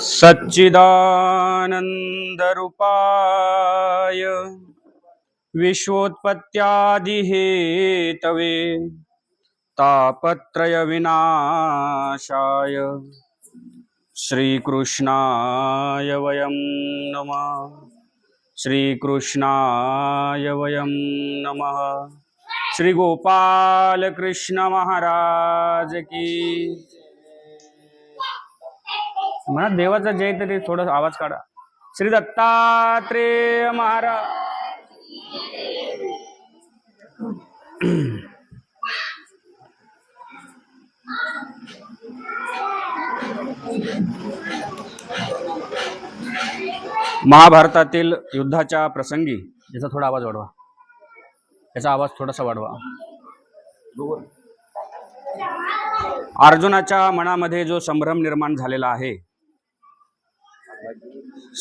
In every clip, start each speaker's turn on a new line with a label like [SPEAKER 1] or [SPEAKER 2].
[SPEAKER 1] सच्चिदानंदरूपाय विश्वोत्पत्त्यादिहेतवे तापत्रय विनाशाय श्रीकृष्णाय वयं नमः। श्रीकृष्णाय वयं नमः। श्री गोपाल कृष्ण महाराज की। म्हणा देवाचा जय तरी थोडा आवाज काढा। श्री दत्तात्रेय महाराज। महाभारतातील युद्धाच्या प्रसंगी याचा थोडा आवाज वाढवा, याचा आवाज थोडासा वाढवा। अर्जुनाच्या मनामध्ये जो संभ्रम निर्माण झालेला आहे,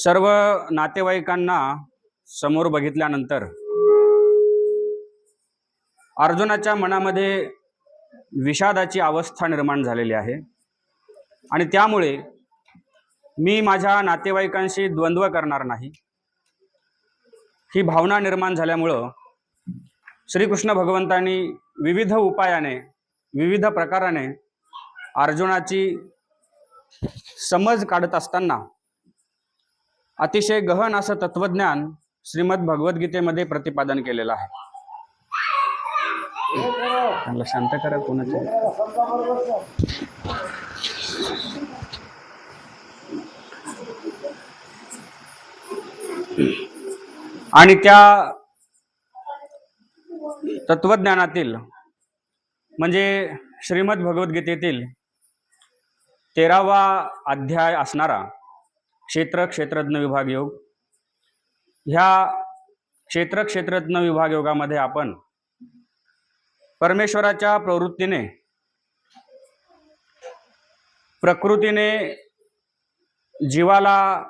[SPEAKER 1] सर्व नातेवाईकांना समोर बघितल्यानंतर अर्जुनाच्या मनामध्ये विषादाची अवस्था निर्माण झालेली आहे आणि त्यामुळे मी माझ्या नातेवाईकांशी द्वंद्व करणार नाही ही भावना निर्माण झाल्यामुळं श्रीकृष्ण भगवंतांनी विविध उपायाने विविध प्रकाराने अर्जुनाची समज काढत असताना अतिशय गहन असं तत्वज्ञान श्रीमद भगवद्गीतेमध्ये प्रतिपादन केलेलं आहे। त्यांना शांत करा कोणाचे। आणि त्या तत्वज्ञानातील म्हणजे श्रीमद भगवद्गीतेतील 13वा अध्याय असणारा क्षेत्र क्षेत्रज्ञ विभाग योग, ह्या क्षेत्र क्षेत्रज्ञ विभाग योगामध्ये आपण परमेश्वराच्या प्रवृत्तीने प्रकृतीने जीवाला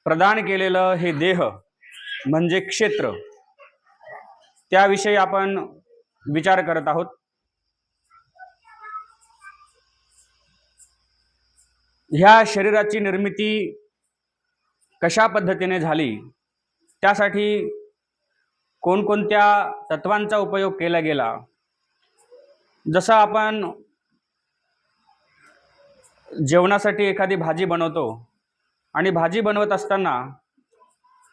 [SPEAKER 1] प्रदान केलेलं हे देह म्हणजे क्षेत्र, त्याविषयी आपण विचार करत आहोत। ह्या शरीराची निर्मिती कशा पद्धतीने झाली, त्यासाठी कोणकोणत्या तत्वांचा उपयोग केला गेला। जसं आपण जेवणासाठी एखादी भाजी बनवतो आणि भाजी बनवत असताना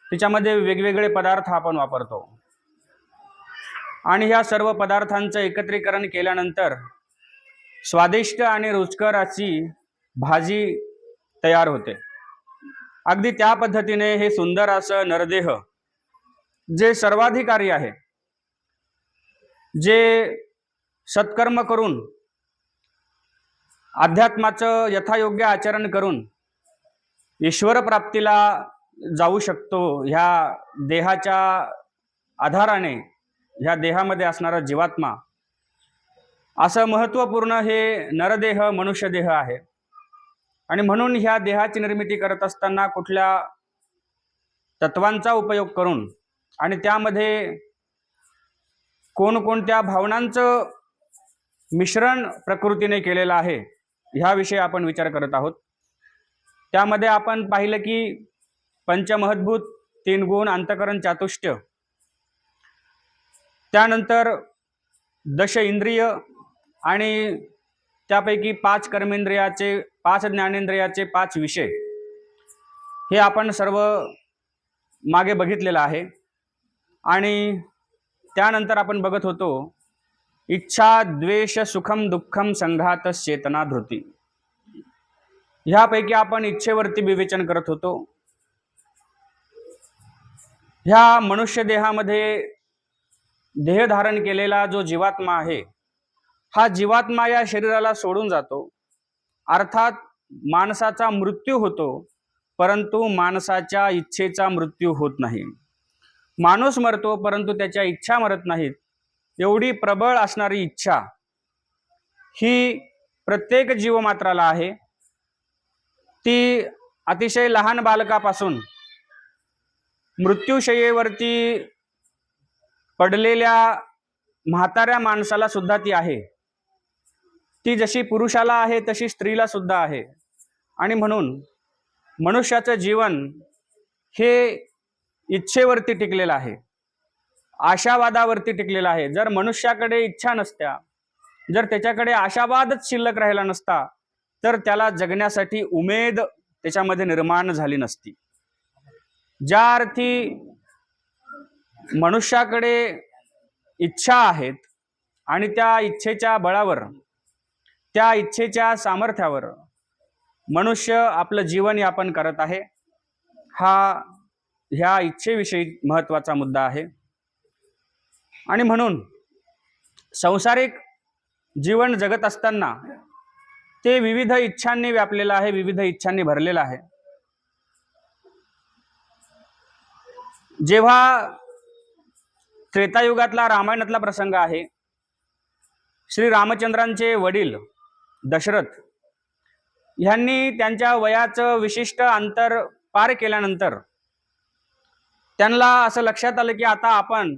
[SPEAKER 1] तिच्यामध्ये वेगवेगळे पदार्थ आपण वापरतो आणि ह्या सर्व पदार्थांचं एकत्रीकरण केल्यानंतर स्वादिष्ट आणि रुचकर अशी भाजी तयार होते। अगदी त्या पद्धतीने हे सुंदर असं नरदेह जे सर्वाधिकारी आहे, जे सत्कर्म करून अध्यात्माचं यथायोग्य आचरण करून ईश्वर प्राप्तीला जाऊ शकतो, ह्या देहाच्या आधाराने ह्या देहामध्ये असणारा जीवात्मा, असं महत्त्वपूर्ण हे नरदेह मनुष्यदेह आहे। आणि म्हणून ह्या देहाची निर्मिती करत असताना कुठल्या तत्वांचा उपयोग करून आणि त्यामध्ये कोणकोणत्या भावनांचं मिश्रण प्रकृतीने केलेलं आहे, ह्याविषयी आपण विचार करत आहोत। त्यामध्ये आपण पाहिलं की पंचमहद्भूत, 3 गुण, अंतकरण, चातुष्य, त्यानंतर 10 इंद्रिय आणि त्यापैकी 5 कर्मेंद्रियाचे, 5 ज्ञानेंद्रियाचे 5 विषय, हे आपण सर्व मागे बघितलेलं आहे। आणि त्यानंतर आपण बघत होतो इच्छा, द्वेष, सुखम दुःखम, संघात, चेतना, धृती, ह्यापैकी आपण इच्छेवरती विवेचन करत होतो। ह्या मनुष्य देहामध्ये देह धारण केलेला जो जीवात्मा आहे, हा जीवात्मा या शरीराला सोडून जातो, अर्थात माणसाचा मृत्यू होतो, परंतु माणसाच्या इच्छेचा मृत्यू होत नाही। माणूस मरतो परंतु त्याच्या इच्छा मरत नाहीत। एवढी प्रबळ असणारी इच्छा ही प्रत्येक जीवमात्राला आहे। ती अतिशय लहान बालकापासून मृत्यूशय्येवरती पडलेल्या म्हाताऱ्या माणसाला सुद्धा ती आहे। ती जशी पुरुषाला आहे तशी स्त्रीला सुद्धा आहे. आणि म्हणून मनुष्याचं जीवन हे इच्छेवरती टिकलेलं आहे, आशावादावरती टिकलेलं आहे. जर मनुष्याकडे इच्छा नसत्या, जर त्याच्याकडे आशावादच शिल्लक राहिला नसता, तर त्याला जगण्यासाठी उमेद त्याच्यामध्ये निर्माण झाली नसती. ज्या अर्थी मनुष्याकडे इच्छा आहेत आणि त्या इच्छेच्या बळावर, त्या इच्छेच्या सामर्थ्यावर मनुष्य आपलं जीवन यापन करत आहे, हा ह्या इच्छेविषयी महत्त्वाचा मुद्दा आहे. आणि म्हणून सांसारिक जीवन जगत असताना ते विविध इच्छांनी व्यापलेलं आहे, विविध इच्छांनी भरलेलं आहे. जेव्हा त्रेतायुगातला रामायणातला प्रसंग आहे, श्री रामचंद्रांचे वडील दशरथ ह्यांनी त्यांच्या वयाचं विशिष्ट अंतर पार केल्यानंतर त्यांना असं लक्षात आलं की आता आपण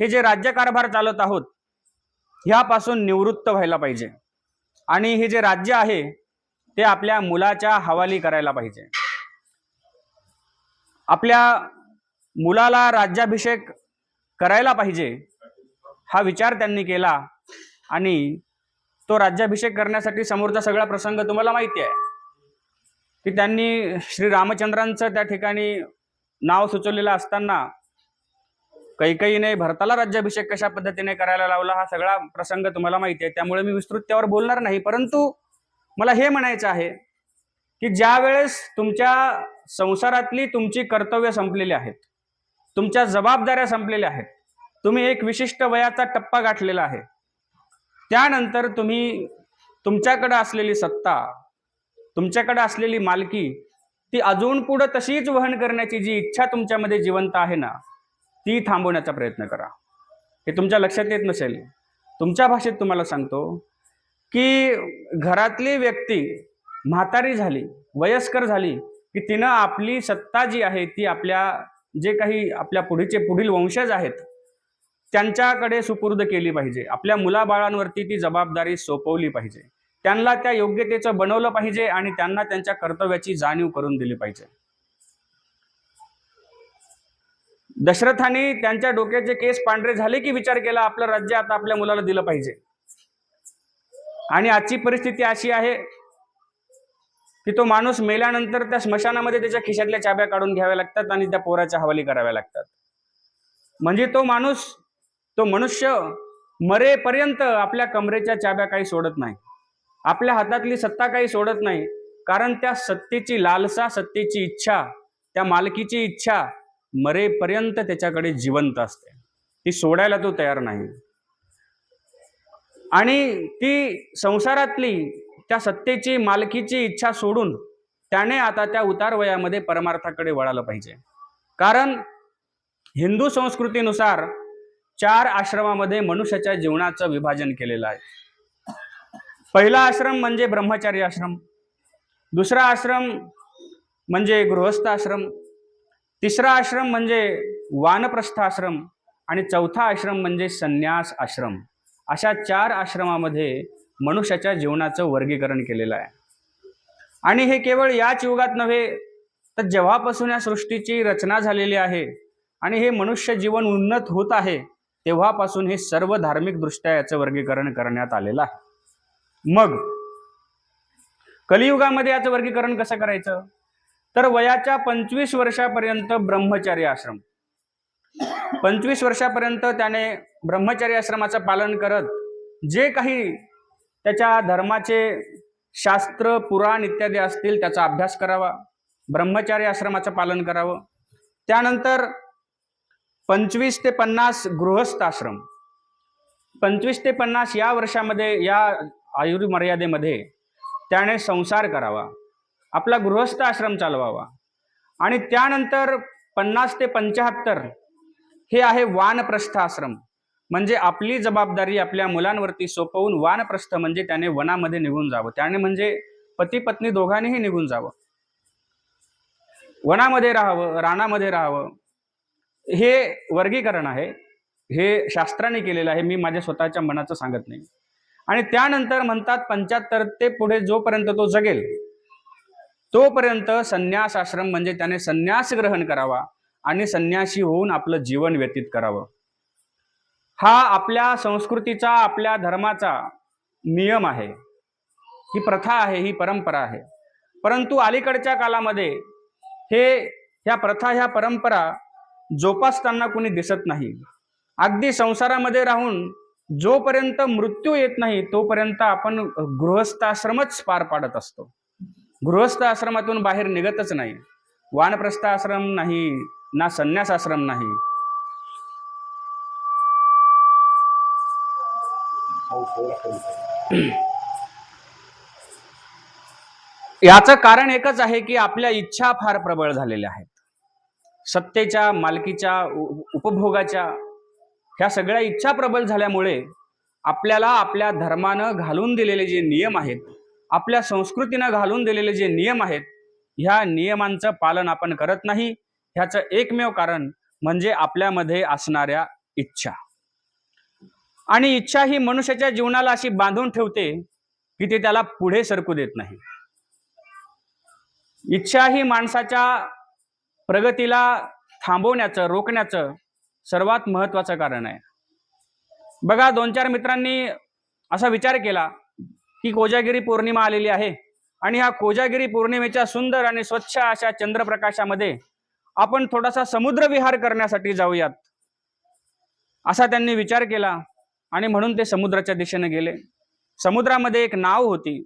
[SPEAKER 1] हे जे राज्यकारभार चालवत आहोत ह्यापासून निवृत्त व्हायला पाहिजे आणि हे जे राज्य आहे ते आपल्या मुलाच्या हवाली करायला पाहिजे. आपल्या मुलाला राज्याभिषेक करायला पाहिजे हा विचार त्यांनी केला. आणि तो राज्याभिषेक करण्यासाठी समोरचा सगळा प्रसंग तुम्हाला माहिती आहे की त्यांनी श्री रामचंद्रांचं त्या ठिकाणी नाव सुचवलेलं असताना कैकेयीने भरताला राज्याभिषेक कशा पद्धतीने करायला लावला हा सगळा प्रसंग तुम्हाला माहिती आहे. त्यामुळे मी विस्तृत त्यावर बोलणार नाही. परंतु मला हे म्हणायचं आहे की ज्या वेळेस तुमच्या संसारातली तुमची कर्तव्य संपलेली आहेत, तुमच्या जबाबदाऱ्या संपलेल्या आहेत, तुम्ही एक विशिष्ट वयाचा टप्पा गाठलेला आहे, त्यानंतर तुम्ही तुमच्याकडे असलेली सत्ता, तुमच्याकडे असलेली मालकी ती अजून पुढे तशीच वहन करण्याची जी इच्छा तुमच्यामध्ये जिवंत आहे ना, ती थांबवण्याचा प्रयत्न करा. हे तुमच्या लक्षात येत नसेल, तुमच्या भाषेत तुम्हाला सांगतो की घरातली व्यक्ती म्हातारी झाली, वयस्कर झाली की तिनं आपली सत्ता जी आहे ती आपल्या जे काही आपल्या पुढील वंशज आहेत त्यांच्याकडे सुपूर्द केली पाहिजे. आपल्या मुलाबाळांवरती ती जबाबदारी सोपवली पाहिजे, त्यांना त्या योग्यतेचं बनवलं पाहिजे आणि त्यांना त्यांच्या कर्तव्याची जाणीव करून दिली पाहिजे. दशरथाने त्यांच्या डोक्याचे केस पांढरे झाले की विचार केला आपलं राज्य आता आपल्या मुलाला दिलं पाहिजे. आणि आजची परिस्थिती अशी आहे की तो माणूस मेल्यानंतर त्या स्मशानामध्ये त्याच्या खिशातल्या चाब्या काढून घ्याव्या लागतात आणि त्या पोराच्या हवाली कराव्या लागतात. म्हणजे तो मनुष्य मरेपर्यंत आपल्या कमरेच्या चाब्या काही सोडत नाही, आपल्या हातातली सत्ता काही सोडत नाही. कारण त्या सत्तेची लालसा, सत्तेची इच्छा, त्या मालकीची इच्छा मरेपर्यंत त्याच्याकडे जिवंत असते, ती सोडायला तो तयार नाही. आणि ती संसारातली त्या सत्तेची मालकीची इच्छा सोडून त्याने आता त्या उतार वयामध्ये परमार्थाकडे वळालं पाहिजे. कारण हिंदू संस्कृतीनुसार 4 आश्रमामध्ये मनुष्याच्या जीवनाचं विभाजन केलेलं आहे. पहिला आश्रम म्हणजे ब्रह्मचारी आश्रम, दुसरा आश्रम म्हणजे गृहस्थ आश्रम, तिसरा आश्रम म्हणजे वानप्रस्थ आश्रम आणि चौथा आश्रम म्हणजे संन्यास आश्रम. अशा 4 आश्रमामध्ये मनुष्याच्या जीवनाचं वर्गीकरण केलेलं आहे. आणि हे केवळ याच युगात नव्हे तर जेव्हापासून या सृष्टीची रचना झालेली आहे आणि हे मनुष्य जीवन उन्नत होत आहे तेव्हापासून हे सर्व धार्मिक दृष्ट्या याचं वर्गीकरण करण्यात आलेलं आहे. मग कलियुगामध्ये याचं वर्गीकरण कसं करायचं तर वयाच्या 25 वर्षापर्यंत ब्रह्मचारी आश्रम, 25 वर्षापर्यंत त्याने ब्रह्मचारी आश्रमाचं पालन करत जे काही त्याच्या धर्माचे शास्त्र पुराण इत्यादी असतील त्याचा अभ्यास करावा, ब्रह्मचारी आश्रमाचं पालन करावं. त्यानंतर 25 ते 50 गृहस्थ आश्रम, 25 ते 50 या वर्षामध्ये, या आयुर्मर्यादेमध्ये त्याने संसार करावा, आपला गृहस्थ आश्रम चालवावा. आणि त्यानंतर 50 ते 75 हे आहे वानप्रस्थ आश्रम, म्हणजे आपली जबाबदारी आपल्या मुलांवरती सोपवून वानप्रस्थ म्हणजे त्याने वनामध्ये निघून जावं, त्याने म्हणजे पती पत्नी दोघांनीही निघून जावं, वनामध्ये राहावं, रानामध्ये राहावं. हे वर्गीकरण आहे, हे शास्त्राने केलेलं आहे, मी माझ्या स्वतःच्या मनाचं सांगत नाही. आणि त्यानंतर म्हणतात 75 ते पुढे जोपर्यंत तो जगेल तोपर्यंत संन्यास आश्रम म्हणजे त्याने संन्यास ग्रहण करावा आणि संन्यासी होऊन आपलं जीवन व्यतीत करावं. हा आपल्या संस्कृतीचा, आपल्या धर्माचा नियम आहे, ही प्रथा आहे, ही परंपरा आहे. परंतु अलीकडच्या काळामध्ये ह्या प्रथा, ह्या परंपरा जोपासताना कोणी दिसत नाही. अगदी संसारामध्ये राहून जोपर्यंत मृत्यू येत नाही तोपर्यंत आपण गृहस्थाश्रमच पार पाडत असतो. गृहस्थ आश्रमातून बाहेर निघतच नाही. वानप्रस्थ आश्रम नाही, ना संन्यास आश्रम नाही. याचं कारण एकच आहे की आपल्या इच्छा फार प्रबळ झालेल्या आहेत. सत्तेच्या, मालकीच्या, उपभोगाच्या ह्या सगळ्या इच्छा प्रबळ झाल्यामुळे आपल्याला आपल्या धर्मानं घालून दिलेले जे नियम आहेत, आपल्या संस्कृतीनं घालून दिलेले जे नियम आहेत, ह्या नियमांचं पालन आपण करत नाही. ह्याचं एकमेव कारण म्हणजे आपल्यामध्ये असणाऱ्या इच्छा. आणि इच्छा ही मनुष्याच्या जीवनाला अशी बांधून ठेवते की ते त्याला पुढे सरकू देत नाही. इच्छा ही माणसाच्या प्रगतीला थांबवण्याचं, रोखण्याचं सर्वात महत्वाचं कारण आहे. बघा, 2-4 मित्रांनी असा विचार केला की कोजागिरी पौर्णिमा आलेली आहे आणि ह्या कोजागिरी पौर्णिमेच्या सुंदर आणि स्वच्छ अशा चंद्रप्रकाशामध्ये आपण थोडासा समुद्र विहार करण्यासाठी जाऊयात, असा त्यांनी विचार केला. आणि म्हणून ते समुद्राच्या दिशेने गेले. समुद्रामध्ये एक नाव होती.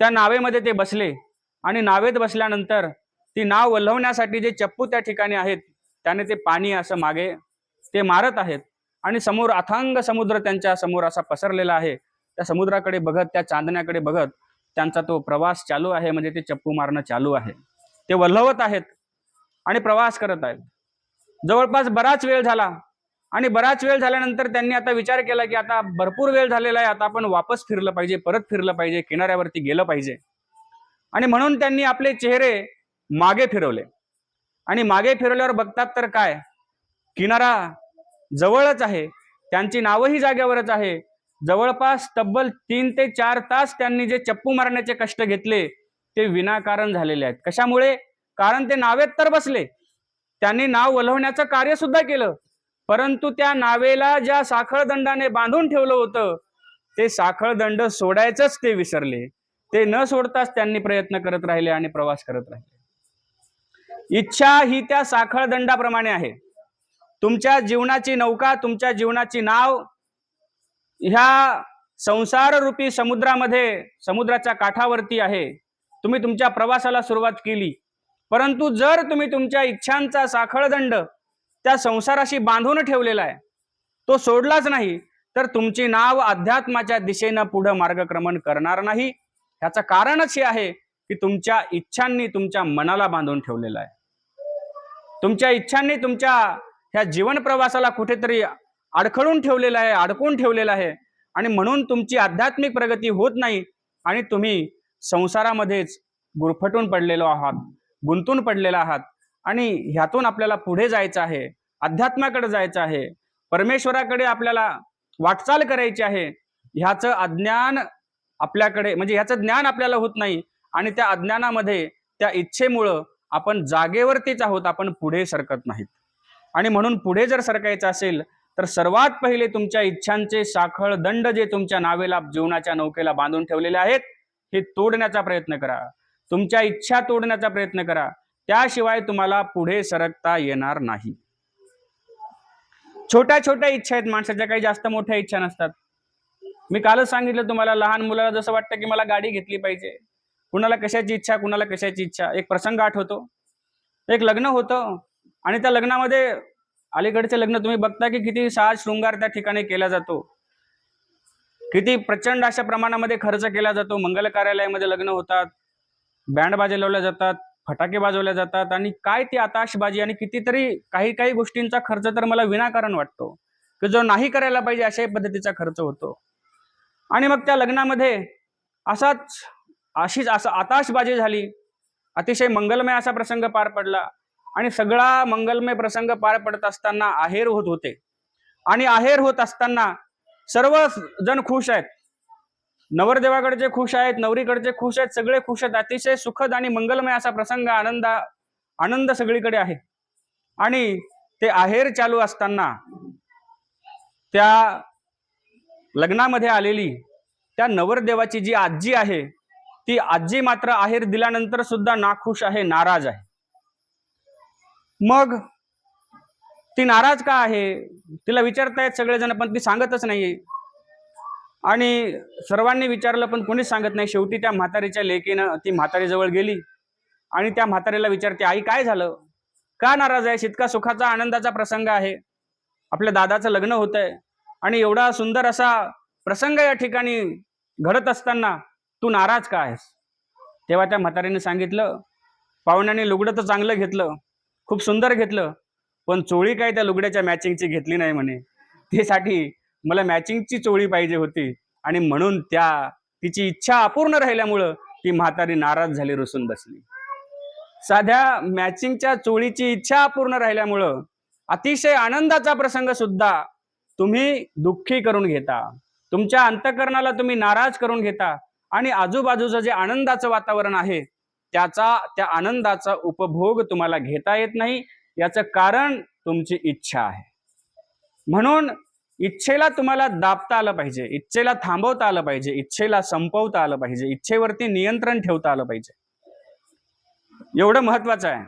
[SPEAKER 1] त्या नावेमध्ये ते बसले आणि नावेत बसल्यानंतर ती नाव वल्हवण्यासाठी जे चप्पू त्या ठिकाणी आहेत त्याने ते पाणी असं मागे ते मारत आहेत आणि समोर अथांग समुद्र त्यांच्या समोर असा पसरलेला आहे. त्या समुद्राकडे बघत, त्या चांदण्याकडे बघत त्यांचा तो प्रवास चालू आहे. म्हणजे ते चप्पू मारणं चालू आहे. ते वल्हवत आहेत आणि प्रवास करत आहेत. जवळपास बराच वेळ झाला आणि बराच वेळ झाल्यानंतर त्यांनी आता विचार केला की आता भरपूर वेळ झालेला आहे, आता आपण वापस फिरलं पाहिजे, परत फिरलं पाहिजे, किनाऱ्यावरती गेलं पाहिजे. आणि म्हणून त्यांनी आपले चेहरे मागे फिरवले आणि मागे फिरवल्यावर बघतात तर काय, किनारा जवळच आहे, त्यांची नावही जागेवरच आहे. जवळपास तब्बल 3 ते 4 तास त्यांनी जे चप्पू मारण्याचे कष्ट घेतले ते विनाकारण झालेले आहेत. कशामुळे? कारण ते नावेत तर बसले, त्यांनी नाव वल्हवण्याचं कार्य सुद्धा केलं, परंतु त्या नावेला ज्या साखळदंडाने बांधून ठेवलं होतं ते साखळदंड सोडायचंच ते विसरले. ते न सोडताच त्यांनी प्रयत्न करत राहिले आणि प्रवास करत राहिले. इच्छा ही त्या साखळदंडाप्रमाणे आहे. तुमच्या जीवनाची नौका, तुमच्या जीवनाची नाव ह्या संसार रूपी समुद्रामध्ये, समुद्राच्या काठावरती आहे. तुम्ही तुमच्या प्रवासाला सुरुवात केली, परंतु जर तुम्ही तुमच्या इच्छांचा साखळदंड त्या संसाराशी बांधून ठेवलेला आहे, तो सोडलाच नाही, तर तुमची नाव अध्यात्माच्या दिशेनं पुढे मार्गक्रमण करणार नाही. ह्याचं कारणच हे आहे की तुमच्या इच्छांनी तुमच्या मनाला बांधून ठेवलेलं आहे. तुमच्या इच्छांनी तुमच्या ह्या जीवन प्रवासाला कुठेतरी अडखळून ठेवलेलं आहे, अडकून ठेवलेलं आहे. आणि म्हणून तुमची आध्यात्मिक प्रगती होत नाही आणि तुम्ही संसारामध्येच गुरफटून पडलेलो आहात, गुंतून पडलेला आहात. आणि ह्यातून आपल्याला पुढे जायचं आहे, अध्यात्माकडे जायचं आहे, परमेश्वराकडे आपल्याला वाटचाल करायची आहे. ह्याचं अज्ञान आपल्याकडे, म्हणजे ह्याचं ज्ञान आपल्याला होत नाही आणि त्या अज्ञानामध्ये, त्या इच्छेमुळं आपण जागेवरतीच आहोत, आपण पुढे सरकत नाहीत. आणि म्हणून पुढे जर सरकायचं असेल तर सर्वात पहिले तुमच्या इच्छांचे साखळ दंड जे तुमच्या नावेला, जीवनाच्या नौकेला बांधून ठेवलेले आहेत, हे तोडण्याचा प्रयत्न करा. तुमच्या इच्छा तोडण्याचा प्रयत्न करा, त्याशिवाय तुम्हाला पुढे सरकता येणार नाही. छोट्या छोट्या इच्छा आहेत माणसाच्या, काही जास्त मोठ्या इच्छा नसतात. मी कालच सांगितलं तुम्हाला, लहान मुलाला जसं वाटतं की मला गाडी घेतली पाहिजे, कुणाला कशाची इच्छा, कुणाला कशाची इच्छा. एक प्रसंग आठवतो, एक लग्न होतं आणि त्या लग्नामध्ये, अलीकडचे लग्न तुम्ही बघता की किती साज शृंगार त्या ठिकाणी केला जातो, किती प्रचंड अशा प्रमाणामध्ये खर्च केला जातो. मंगल कार्यालयामध्ये लग्न होतात, बँड वाजवल्या जातात, फटाके वाजवल्या जातात आणि काय ती आताशबाजी आणि कितीतरी काही काही गोष्टींचा खर्च तर मला विनाकारण वाटतो की जो नाही करायला पाहिजे अशा पद्धतीचा खर्च होतो. आणि मग त्या लग्नामध्ये अशीच आताशबाजी झाली, अतिशय मंगलमय असा प्रसंग पार पडला. आणि सगळा मंगलमय प्रसंग पार पडत असताना आहेर होत होते आणि आहेर होत असताना सर्व जण खुश आहेत. नवरदेवाकडचे खुश आहेत, नवरीकडचे खुश आहेत, सगळे खुश आहेत. अतिशय सुखद आणि मंगलमय असा प्रसंग, आनंद सगळीकडे आहे. आणि ते आहेर चालू असताना त्या लग्नामध्ये आलेली त्या नवरदेवाची जी आजी आहे, ती आजी मात्र आहेर दिल्यानंतर सुद्धा नाखुश आहे, नाराज आहे. मग ती नाराज का आहे? तिला विचारतायत सगळेजण, पण ती सांगतच नाहीये. आणि सर्वांनी विचारलं पण कोणीच सांगत नाही. शेवटी त्या म्हातारीच्या लेकीनं ती म्हातारीजवळ गेली आणि त्या म्हातारीला विचारते, आई काय झालं? का नाराज आहे? इतका सुखाचा आनंदाचा प्रसंग आहे, आपल्या दादाचं लग्न होत आहे आणि एवढा सुंदर असा प्रसंग या ठिकाणी घडत असताना तू नाराज का आहेस? तेव्हा त्या म्हातारीने सांगितलं, पाहुण्याने लुगडं तर चांगलं घेतलं, खूप सुंदर घेतलं, पण चोळी काय त्या लुगड्याच्या मॅचिंगची घेतली नाही म्हणे. त्यासाठी मला मॅचिंगची चोळी पाहिजे होती आणि म्हणून तिची इच्छा अपूर्ण राहिल्यामुळं ती म्हातारी नाराज झाली, रुसून बसली. साध्या मॅचिंगच्या चोळीची इच्छा अपूर्ण राहिल्यामुळं अतिशय आनंदाचा प्रसंग सुद्धा तुम्ही दुःखी करून घेता, तुमच्या अंतःकरणाला तुम्ही नाराज करून घेता आणि आजूबाजूचं जे आनंदाचं वातावरण आहे त्या आनंदाचा उपभोग तुम्हाला घेता येत नाही. याचं कारण तुमची इच्छा आहे. म्हणून इच्छेला तुम्हाला दाबता आलं पाहिजे, इच्छेला थांबवता आलं पाहिजे, इच्छेला संपवता आलं पाहिजे, इच्छेवरती नियंत्रण ठेवता आलं पाहिजे. एवढं महत्वाचं आहे.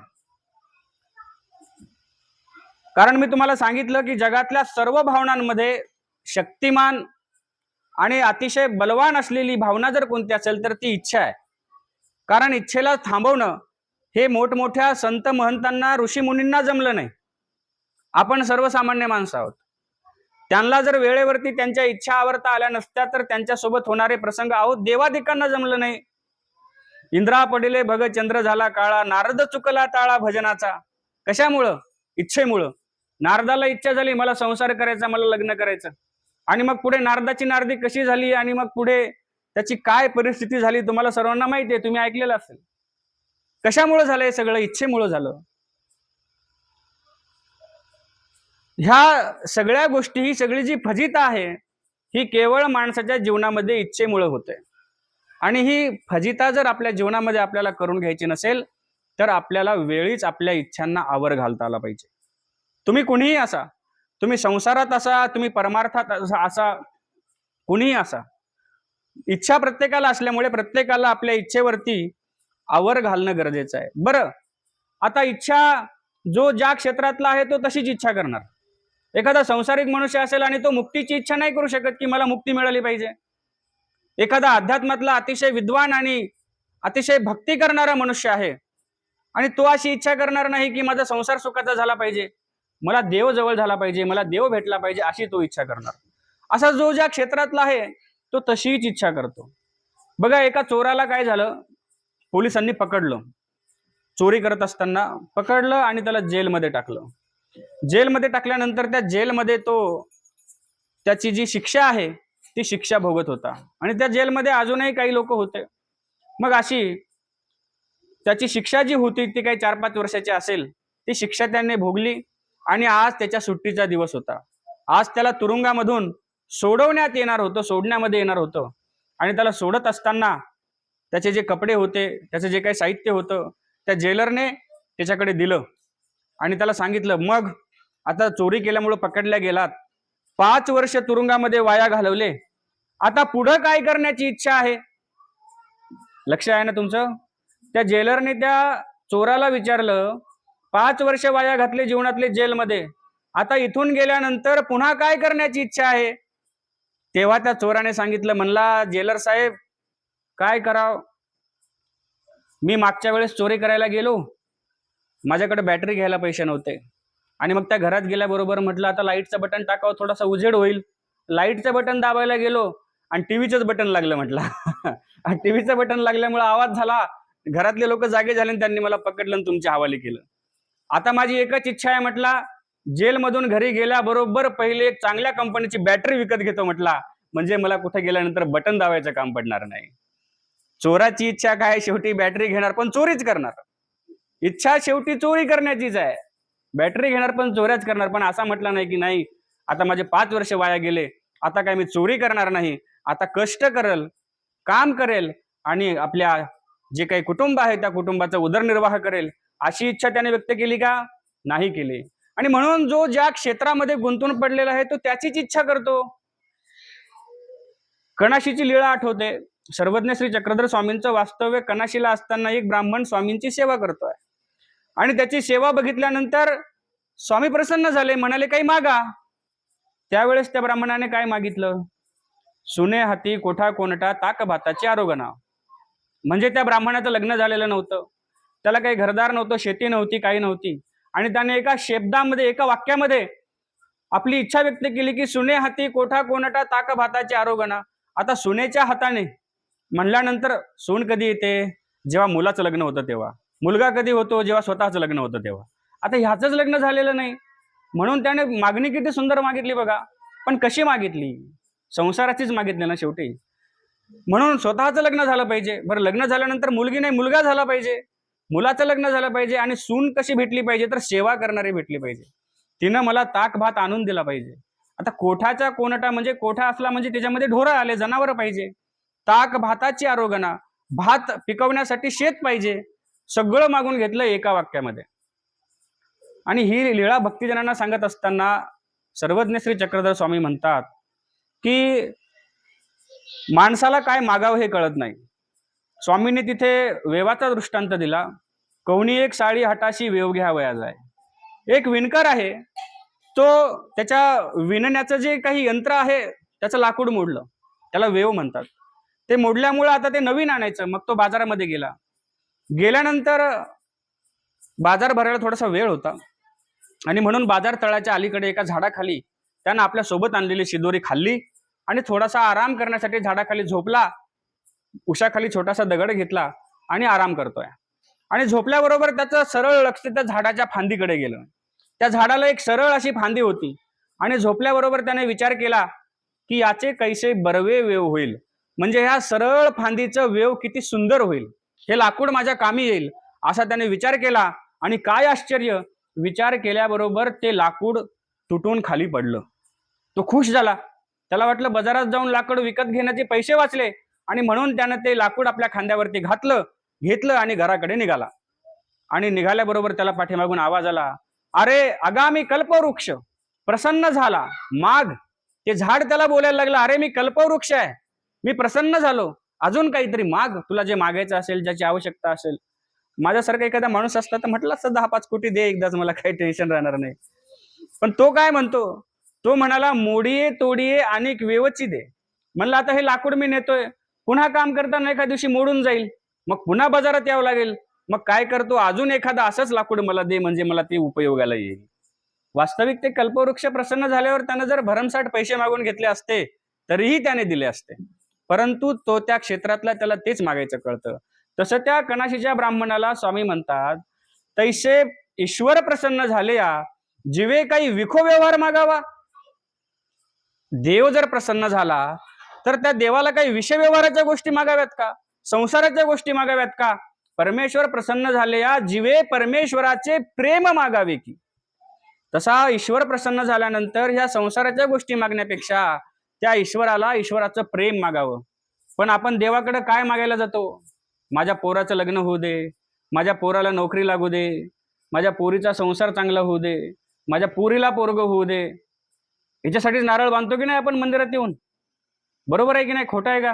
[SPEAKER 1] कारण मी तुम्हाला सांगितलं की जगातल्या सर्व भावनांमध्ये शक्तिमान आणि अतिशय बलवान असलेली भावना जर कोणती असेल तर ती इच्छा आहे. कारण इच्छेला थांबवणं हे मोठमोठ्या संत महंतांना, ऋषीमुनींना जमलं नाही. आपण सर्वसामान्य माणसं आहोत. त्यांना जर वेळेवरती त्यांच्या इच्छा आवरता आल्या नसत्या तर त्यांच्यासोबत होणारे प्रसंग आहोत देवादिकांना जमलं नाही. इंद्रा पडिले भग चंद्र झाला काळा, नारद चुकला ताळा भजनाचा. कशामुळं? इच्छेमुळं. नारदाला इच्छा झाली मला संसार करायचा, मला लग्न करायचं, आणि मग पुढे नारदाची नारदी कशी झाली आणि मग पुढे त्याची काय परिस्थिती झाली तुम्हाला सर्वांना माहिती आहे, तुम्ही ऐकलेलं असेल. कशामुळे झालं हे सगळं? इच्छेमुळे झालं. ह्या सगळ्या गोष्टी, ही सगळी जी फजिता आहे ही केवळ माणसाच्या जीवनामध्ये इच्छेमुळे होते. आणि ही फजिता जर आपल्या जीवनामध्ये आपल्याला करून घ्यायची नसेल तर आपल्याला वेळीच आपल्या इच्छांना आवर घालता आला पाहिजे. तुम्ही कुणीही असा, तुम्ही संसारात असा, तुम्ही परमार्थात असा, कुणीही असा, इच्छा प्रत्येकाला असल्यामुळे प्रत्येकाला आपल्या इच्छेवरती आवर घालणं गरजेचं आहे. बरं, आता इच्छा जो ज्या क्षेत्रातला आहे तो तशीच इच्छा करणार. एखादा संसारिक मनुष्य असेल आणि तो मुक्तीची इच्छा नाही करू शकत की मला मुक्ती मिळाली पाहिजे. एखादा अध्यात्मातला अतिशय विद्वान आणि अतिशय भक्ती करणारा मनुष्य आहे आणि तो अशी इच्छा करणार नाही की माझा संसार सुखाचा झाला पाहिजे, मला देव जवळ झाला पाहिजे, मला देव भेटला पाहिजे, अशी तो इच्छा करणार. असा जो ज्या क्षेत्रातला आहे तो तशीच इच्छा करतो. बघा, एका चोराला काय झालं, पोलिसांनी पकडलं, चोरी करत असताना पकडलं आणि त्याला जेलमध्ये टाकलं. जेलमध्ये टाकल्यानंतर त्या जेलमध्ये तो त्याची जी शिक्षा आहे ती शिक्षा भोगत होता आणि त्या जेलमध्ये अजूनही काही लोक होते. मग अशी त्याची शिक्षा जी होती ती काही 4-5 वर्षाची असेल, ती शिक्षा त्याने भोगली आणि आज त्याच्या सुट्टीचा दिवस होता. आज त्याला तुरुंगामधून सोडण्यामध्ये येणार होतं आणि त्याला सोडत असताना त्याचे जे कपडे होते, त्याचे जे काही साहित्य होतं, त्या जेलरने त्याच्याकडे दिलं आणि त्याला सांगितलं, मग आता चोरी केल्यामुळे पकडल्या गेलात, 5 वर्ष तुरुंगामध्ये वाया घालवले, आता पुढं काय करण्याची इच्छा आहे? लक्ष आहे ना तुमचं? त्या जेलरने त्या चोराला विचारलं, 5 वर्ष वाया घातले जीवनातले जेलमध्ये, आता इथून गेल्यानंतर पुन्हा काय करण्याची इच्छा आहे? तेव्हा त्या चोराने सांगितलं, म्हणला, जेलर साहेब काय करावं, मी मागच्या वेळेस चोरी करायला गेलो, माझ्याकडे बॅटरी घ्यायला पैसे नव्हते आणि मग त्या घरात गेल्याबरोबर म्हटलं आता लाईटचं बटन टाकावं, थोडासा उजेड होईल, लाईटचं बटन दाबायला गेलो आणि टीव्हीचंच बटन लागलं म्हटलं. आणि टीव्हीचं बटन लागल्यामुळे आवाज झाला, घरातले लोक जागे झाले आणि त्यांनी मला पकडलं आणि तुमच्या हवाले केलं. आता माझी एकच इच्छा आहे म्हटला, जेलमधून घरी गेल्याबरोबर पहिले एक चांगल्या कंपनीची बॅटरी विकत घेतो म्हटला, म्हणजे मला कुठे गेल्यानंतर बटन दाबायचं काम पडणार नाही. चोराची इच्छा काय? शेवटी बॅटरी घेणार पण चोरीच करणार. इच्छा शेवटी चोरी करण्याचीच आहे. बॅटरी घेणार पण चोऱ्याच करणार. पण असा म्हटला नाही की नाही, आता माझे 5 वर्ष वाया गेले, आता काय मी चोरी करणार नाही, आता कष्ट करल काम करेल आणि आपल्या जे काही कुटुंब आहे त्या कुटुंबाचा उदरनिर्वाह करेल, अशी इच्छा त्याने व्यक्त केली का? नाही केली. आणि म्हणून जो ज्या क्षेत्रामध्ये गुंतून पडलेला आहे तो त्याचीच इच्छा करतो. कणाशीची लीळा आठवते. सर्वज्ञ श्री चक्रधर स्वामींचं वास्तव्य कणाशीला असताना एक ब्राह्मण स्वामींची सेवा करतोय आणि त्याची सेवा बघितल्यानंतर स्वामी प्रसन्न झाले, म्हणाले काही मागा. त्यावेळेस त्या ब्राह्मणाने काय मागितलं? सुने हाती कोठा कोणटा ताक भाताची आरोगणा. म्हणजे त्या ब्राह्मणाचं लग्न झालेलं नव्हतं, त्याला काही घरदार नव्हतं, शेती नव्हती, काही नव्हती, आणि त्याने एका शब्दामध्ये, एका वाक्यामध्ये आपली इच्छा व्यक्त केली की सुने हाती कोठा कोणटा ताक भाताची आरोगणा. आता सुनेच्या हाताने म्हणल्यानंतर सून कधी येते? जेव्हा मुलाचं लग्न होतं तेव्हा. मुलगा कधी होतो? जेव्हा स्वतःचं लग्न होतं तेव्हा. आता ह्याचंच लग्न झालेलं नाही, म्हणून त्याने मागणी किती सुंदर मागितली बघा. पण कशी मागितली? संसाराचीच मागितली ना शेवटी. म्हणून स्वतःचं लग्न झालं पाहिजे. बरं, लग्न झाल्यानंतर मुलगी नाही, मुलगा झाला पाहिजे, मुलाचं लग्न झालं पाहिजे. आणि सून कशी भेटली पाहिजे? तर सेवा करणारी भेटली पाहिजे. तिनं मला ताक भात आणून दिला पाहिजे. आता कोठाच्या कोणटा म्हणजे कोठा असला म्हणजे त्याच्यामध्ये ढोरं आले, जनावर पाहिजे. ताक भाताची आरोगणा, भात पिकवण्यासाठी शेत पाहिजे. सगळं मागून घेतलं एका वाक्यामध्ये. आणि ही लीळा भक्तिजनांना सांगत असताना सर्वज्ञ श्री चक्रधर स्वामी म्हणतात की माणसाला काय मागावं हे कळत नाही. स्वामींनी तिथे वेवाचा दृष्टांत दिला. कवनी एक साळी हाताशी वेव घ्यावया जाय. एक विणकर आहे, तो त्याच्या विणण्याचं जे काही यंत्र आहे त्याचं लाकूड मोडलं, त्याला वेव म्हणतात. ते मोडल्यामुळे आता ते नवीन आणायचं. मग तो बाजारामध्ये गेल्यानंतर बाजार भरायला थोडासा वेळ होता आणि म्हणून बाजार तळाच्या अलीकडे एका झाडाखाली त्यानं आपल्या सोबत आणलेली शिदोरी खाल्ली आणि थोडासा आराम करण्यासाठी झाडाखाली झोपला. उशाखाली छोटासा दगड घेतला आणि आराम करतोय. आणि झोपल्याबरोबर त्याचं सरळ लक्ष त्या झाडाच्या फांदीकडे गेलं. त्या झाडाला एक सरळ अशी फांदी होती आणि झोपल्याबरोबर त्याने विचार केला की याचे कैसे बरवे वेव होईल, म्हणजे ह्या सरळ फांदीचं वेव किती सुंदर होईल, हे लाकूड माझ्या कामी येईल, असा त्याने विचार केला. आणि काय आश्चर्य, विचार केल्याबरोबर ते लाकूड तुटून खाली पडलं. तो खुश झाला. त्याला वाटलं बाजारात जाऊन लाकूड विकत घेण्याचे पैसे वाचले, आणि म्हणून त्यानं ते लाकूड आपल्या खांद्यावरती घेतलं आणि घराकडे निघाला. आणि निघाल्याबरोबर त्याला पाठीमागून आवाज आला, अरे आगामी कल्पवृक्ष प्रसन्न झाला, माग. ते झाड त्याला बोलायला लागलं, अरे मी कल्पवृक्ष आहे, मी प्रसन्न झालो, अजून काहीतरी माग, तुला जे मागायचं असेल, ज्याची आवश्यकता असेल. माझ्यासारखा एखादा माणूस असता तर म्हटलं असतं 10-5 कोटी दे एकदाच, मला काही टेन्शन राहणार नाही. पण तो काय म्हणतो? तो म्हणाला, मोडीये तोडीये अनेक वेवची दे. म्हणलं आता हे लाकूड मी नेतोय, पुन्हा काम करताना एखाद्या दिवशी मोडून जाईल, मग पुन्हा बाजारात यावं लागेल. मग काय करतो, अजून एखादा असंच लाकूड मला दे, म्हणजे मला ते उपयोगाला येईल. वास्तविक ते कल्पवृक्ष प्रसन्न झाल्यावर त्यानं जर भरमसाठ पैसे मागून घेतले असते तरीही त्याने दिले असते, परंतु तो त्या क्षेत्रातला त्याला तेच मागायचं कळतं. तसं त्या कणाशीच्या ब्राह्मणाला स्वामी म्हणतात, तैसे ईश्वर प्रसन्न झाले या, जिवे काही विखो व्यवहार मागावा. देव जर प्रसन्न झाला तर त्या देवाला काही विषय व्यवहाराच्या गोष्टी मागाव्यात का? संसाराच्या गोष्टी मागाव्यात का? परमेश्वर प्रसन्न झाले या, जिवे परमेश्वराचे प्रेम मागावे की. तसा ईश्वर प्रसन्न झाल्यानंतर ह्या संसाराच्या गोष्टी मागण्यापेक्षा त्या ईश्वराला ईश्वराचं प्रेम मागावं. पण आपण देवाकडे काय मागायला जातो? माझ्या पोराचं लग्न होऊ दे, माझ्या पोराला नोकरी लागू दे, माझ्या पोरीचा संसार चांगला होऊ दे, माझ्या पोरीला पोरगं होऊ दे. याच्यासाठीच नारळ बांधतो की नाही आपण मंदिरात येऊन? बरोबर आहे की नाही? खोटं आहे का?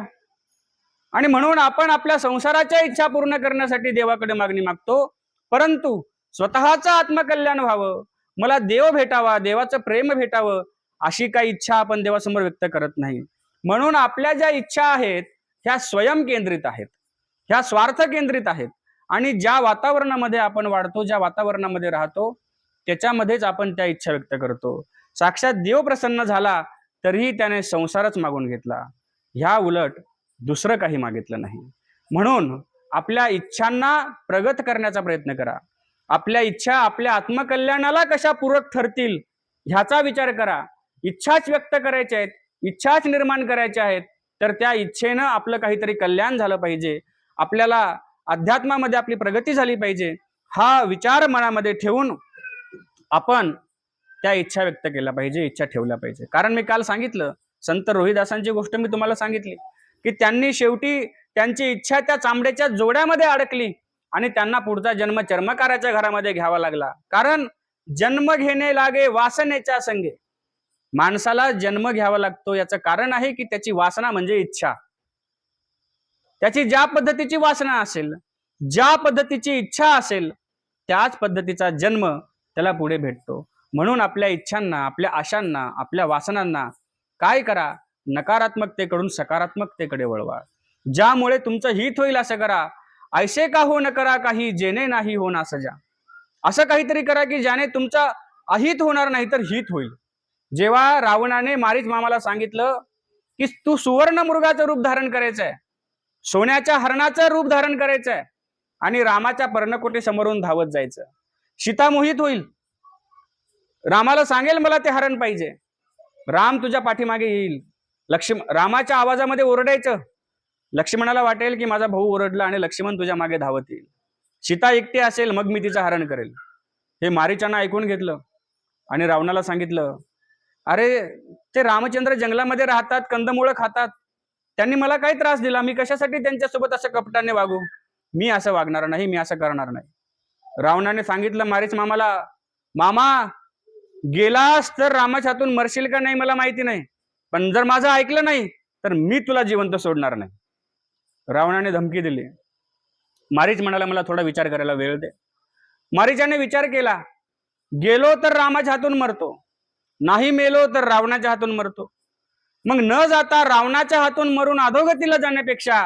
[SPEAKER 1] आणि म्हणून आपण आपल्या संसाराच्या इच्छा पूर्ण करण्यासाठी देवाकडे मागणी मागतो, परंतु स्वतःचं आत्मकल्याण व्हावं, मला देव भेटावा, देवाचं प्रेम भेटावं, अशी काही इच्छा आपण देवासमोर व्यक्त करत नाही. म्हणून आपल्या ज्या इच्छा आहेत ह्या स्वयंकेंद्रित आहेत, ह्या स्वार्थ केंद्रित आहेत. आणि ज्या वातावरणामध्ये आपण वाढतो, ज्या वातावरणामध्ये राहतो, त्याच्यामध्येच आपण त्या इच्छा व्यक्त करतो. साक्षात देव प्रसन्न झाला तरीही त्याने संसारच मागून घेतला, ह्या उलट दुसरं काही मागितलं नाही. म्हणून आपल्या इच्छांना प्रगत करण्याचा प्रयत्न करा. आपल्या इच्छा आपल्या आत्मकल्याणाला कशा पूरक ठरतील ह्याचा विचार करा. इच्छाच व्यक्त करायच्या आहेत, इच्छाच निर्माण करायच्या आहेत, तर त्या इच्छेनं आपलं काहीतरी कल्याण झालं पाहिजे, आपल्याला अध्यात्मामध्ये आपली प्रगती झाली पाहिजे, हा विचार मनामध्ये ठेवून आपण त्या इच्छा व्यक्त केल्या पाहिजे, इच्छा ठेवल्या पाहिजे. कारण मी काल सांगितलं, संत रोहिदासांची गोष्ट मी तुम्हाला सांगितली की त्यांनी शेवटी त्यांची इच्छा त्या चांबड्याच्या जोड्यामध्ये अडकली आणि त्यांना पुढचा जन्म चर्मकाराच्या घरामध्ये घ्यावा लागला. कारण जन्म घेणे लागे वासनेच्या संगे. माणसाला जन्म घ्यावा लागतो याचं कारण आहे की त्याची वासना म्हणजे इच्छा. त्याची ज्या पद्धतीची वासना असेल, ज्या पद्धतीची इच्छा असेल, त्याच पद्धतीचा जन्म त्याला पुढे भेटतो. म्हणून आपल्या इच्छांना, आपल्या आशांना, आपल्या वासनांना काय करा, नकारात्मकतेकडून सकारात्मकतेकडे वळवा. ज्यामुळे तुमचं हित होईल असं करा. ऐसे का हो न करा काही जेणे नाही होणार सजा. असं काहीतरी करा की ज्याने तुमचा अहित होणार नाही तर हित होईल. जेव्हा रावणाने मारीच मामाला सांगितलं की तू सुवर्ण मृगाचं रूप धारण करायचंय, सोन्याच्या हरणाचं रूप धारण करायचंय आणि रामाच्या पर्णकोटी समोरून धावत जायचं, सीता मोहित होईल. रामाला सांगेल मला ते हरण पाहिजे, राम तुझ्या पाठीमागे येईल. रामाच्या आवाजामध्ये ओरडायचं. लक्ष्मणाला वाटेल की माझा भाऊ ओरडला आणि लक्ष्मण तुझ्या मागे धावत येईल. सीता एकटी असेल मग मी तिचं हरण करेल. हे मारीचानं ऐकून घेतलं आणि रावणाला सांगितलं, अरे ते रामचंद्र जंगलामध्ये राहतात, कंदमुळं खातात, त्यांनी मला काय त्रास दिला, मी कशासाठी त्यांच्यासोबत असं कपटाने वागू, मी असं वागणार नाही, मी असं करणार नाही. रावणाने सांगितलं मारीच मामाला, मामा गेलास तर रामाच्या हातून मरशील का नाही मला माहिती नाही, पण जर माझं ऐकलं नाही तर मी तुला जिवंत सोडणार नाही. रावणाने धमकी दिली. मारीच म्हणाला मला थोडा विचार करायला वेळ दे. मारीचाने विचार केला, गेलो तर रामाच्या हातून मरतो, नाही मेलो तर रावणाच्या हातून मरतो. मग न जाता रावणाच्या हातून मरून अधोगतीला जाण्यापेक्षा